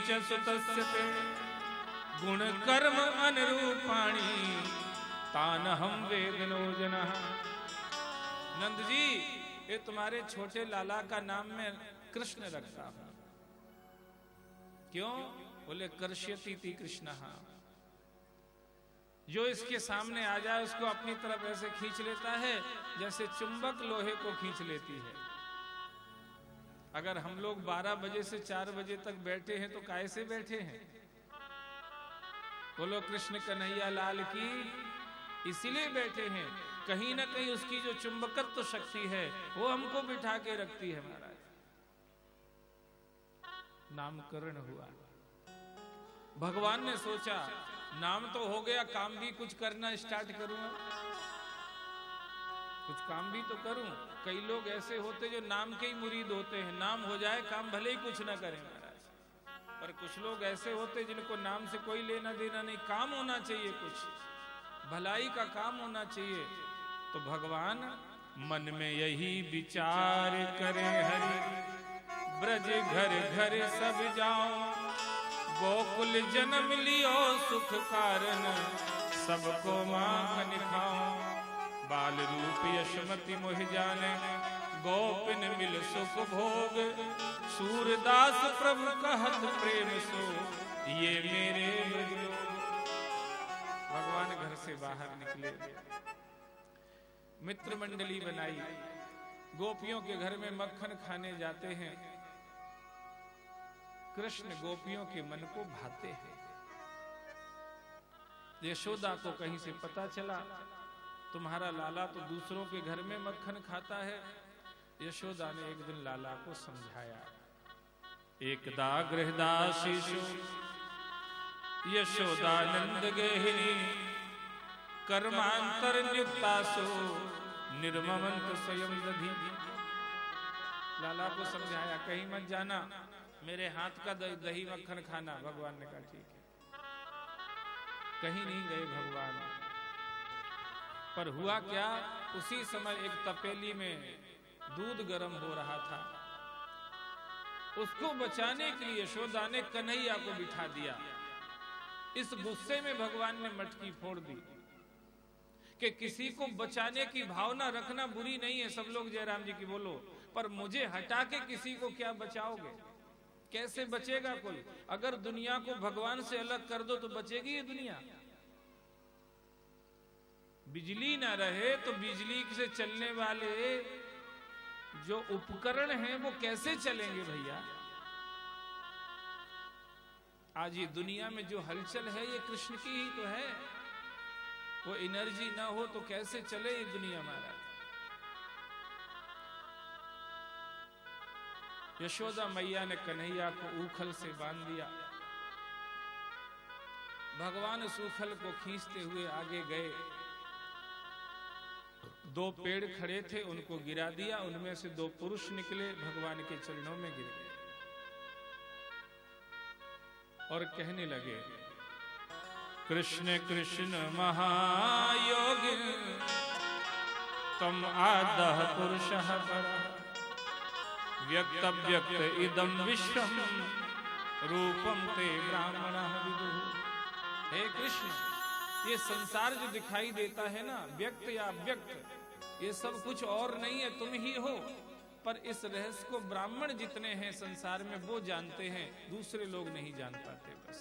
च सुतस्य ते, गुण कर्म अनुरूपाणि तानहं वेदनो जनः। नंद जी, ये तुम्हारे छोटे लाला का नाम मैं कृष्ण रखता हूं। क्यों? बोले कर्ष्यति कृष्ण, जो इसके सामने आ जाए उसको अपनी तरफ ऐसे खींच लेता है जैसे चुंबक लोहे को खींच लेती है। अगर हम लोग 12 बजे से 4 बजे तक बैठे हैं तो काहे से बैठे हैं? बोलो कृष्ण कन्हैया लाल की, इसीलिए बैठे हैं। कहीं ना कहीं उसकी जो चुंबकत्व शक्ति है वो हमको बिठा के रखती है। महाराज, नामकरण हुआ। भगवान ने सोचा नाम तो हो गया, काम भी कुछ करना स्टार्ट करूंगा, कुछ काम भी तो करूं। कई लोग ऐसे होते जो नाम के ही मुरीद होते हैं, नाम हो जाए काम भले ही कुछ ना करें महाराज। पर कुछ लोग ऐसे होते जिनको नाम से कोई लेना देना नहीं, काम होना चाहिए, कुछ भलाई का काम होना चाहिए। तो भगवान मन में यही विचार करे हरि, ब्रज घर घर सब जाओ, गोकुल जन्म लियो सुख कारण, सबको माखन खाओ, बाल रूप यशमति मोहि जाने, गोपिन मिल सुख भोग, सूरदास प्रभु कहत प्रेम सो, ये मेरे लोग। भगवान घर से बाहर निकले, मित्र मंडली बनाई, गोपियों के घर में मक्खन खाने जाते हैं। कृष्ण गोपियों के मन को भाते हैं। यशोदा को कहीं से पता चला तुम्हारा लाला तो दूसरों के घर में मक्खन खाता है। यशोदा ने एक दिन लाला को समझाया। एकदा गृहदासीषु यशोदानंद गेहिनी, कर्मांतर नियुक्तासु निर्ममंत स्वयं दधी। लाला को समझाया, कहीं मत जाना, मेरे हाथ का दही मक्खन खाना। भगवान ने कहा ठीक है। कहीं नहीं गए भगवान। पर हुआ क्या, उसी समय एक तपेली में दूध गर्म हो रहा था। उसको बचाने के लिए यशोदा ने कन्हैया को बिठा दिया। इस गुस्से में भगवान ने मटकी फोड़ दी कि किसी को बचाने की भावना रखना बुरी नहीं है। सब लोग जयराम जी की बोलो, पर मुझे हटा के किसी को क्या बचाओगे? कैसे बचेगा कोई? अगर दुनिया को भगवान से अलग कर दो तो बचेगी ये दुनिया? बिजली ना रहे तो बिजली से चलने वाले जो उपकरण हैं वो कैसे चलेंगे भैया? आज ये दुनिया में जो हलचल है ये कृष्ण की ही तो है। वो एनर्जी ना हो तो कैसे चले ये दुनिया महाराज? यशोदा मैया ने कन्हैया को ऊखल से बांध दिया। भगवान उस ऊखल को खींचते हुए आगे गए। 2 पेड़ खड़े थे, उनको गिरा दिया। उनमें से 2 पुरुष निकले, भगवान के चरणों में गिर गए और कहने लगे, कृष्ण कृष्ण महायोगी, तम आदः पुरुषः परः, व्यक्त व्यक्त इदं विश्वम, रूपम ते ब्राह्मणः विदुः। हे कृष्ण, ये संसार जो दिखाई देता है ना, व्यक्त या अव्यक्त, ये सब कुछ और नहीं है, तुम ही हो। पर इस रहस्य को ब्राह्मण जितने हैं संसार में वो जानते हैं, दूसरे लोग नहीं जान पाते। बस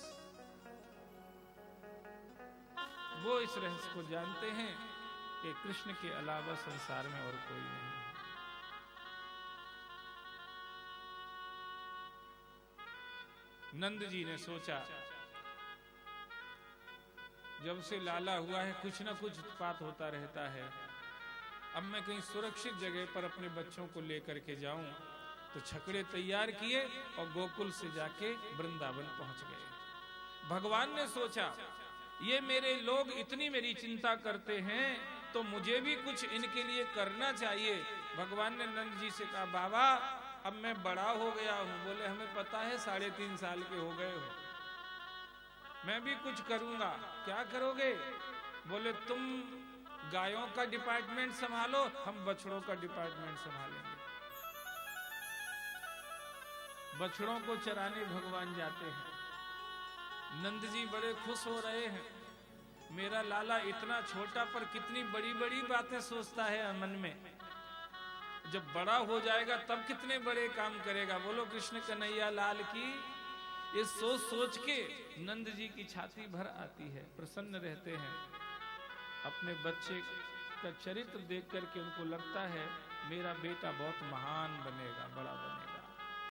वो इस रहस्य को जानते हैं कि कृष्ण के अलावा संसार में और कोई नहीं। नंद जी ने सोचा, जब से लाला हुआ है कुछ ना कुछ उत्पात होता रहता है। अब मैं कहीं सुरक्षित जगह पर अपने बच्चों को लेकर के जाऊं। तो छकड़े तैयार किए और गोकुल से जाके वृंदावन पहुंच गए। भगवान ने सोचा, ये मेरे लोग इतनी मेरी चिंता करते हैं तो मुझे भी कुछ इनके लिए करना चाहिए। भगवान ने नंद जी से कहा, बाबा अब मैं बड़ा हो गया हूं। बोले, हमें पता है 3.5 साल के हो गए हो। मैं भी कुछ करूंगा। क्या करोगे? बोले तुम गायों का डिपार्टमेंट संभालो, हम बछड़ों का डिपार्टमेंट संभालेंगे। बछड़ों को चराने भगवान जाते हैं। नंद जी बड़े खुश हो रहे हैं, मेरा लाला इतना छोटा पर कितनी बड़ी बड़ी बातें सोचता है मन में, जब बड़ा हो जाएगा तब कितने बड़े काम करेगा। बोलो कृष्ण कन्हैया लाल की। ये सोच सोच के नंद जी की छाती भर आती है, प्रसन्न रहते हैं। अपने बच्चे का चरित्र देख करके उनको लगता है मेरा बेटा बहुत महान बनेगा, बड़ा बनेगा।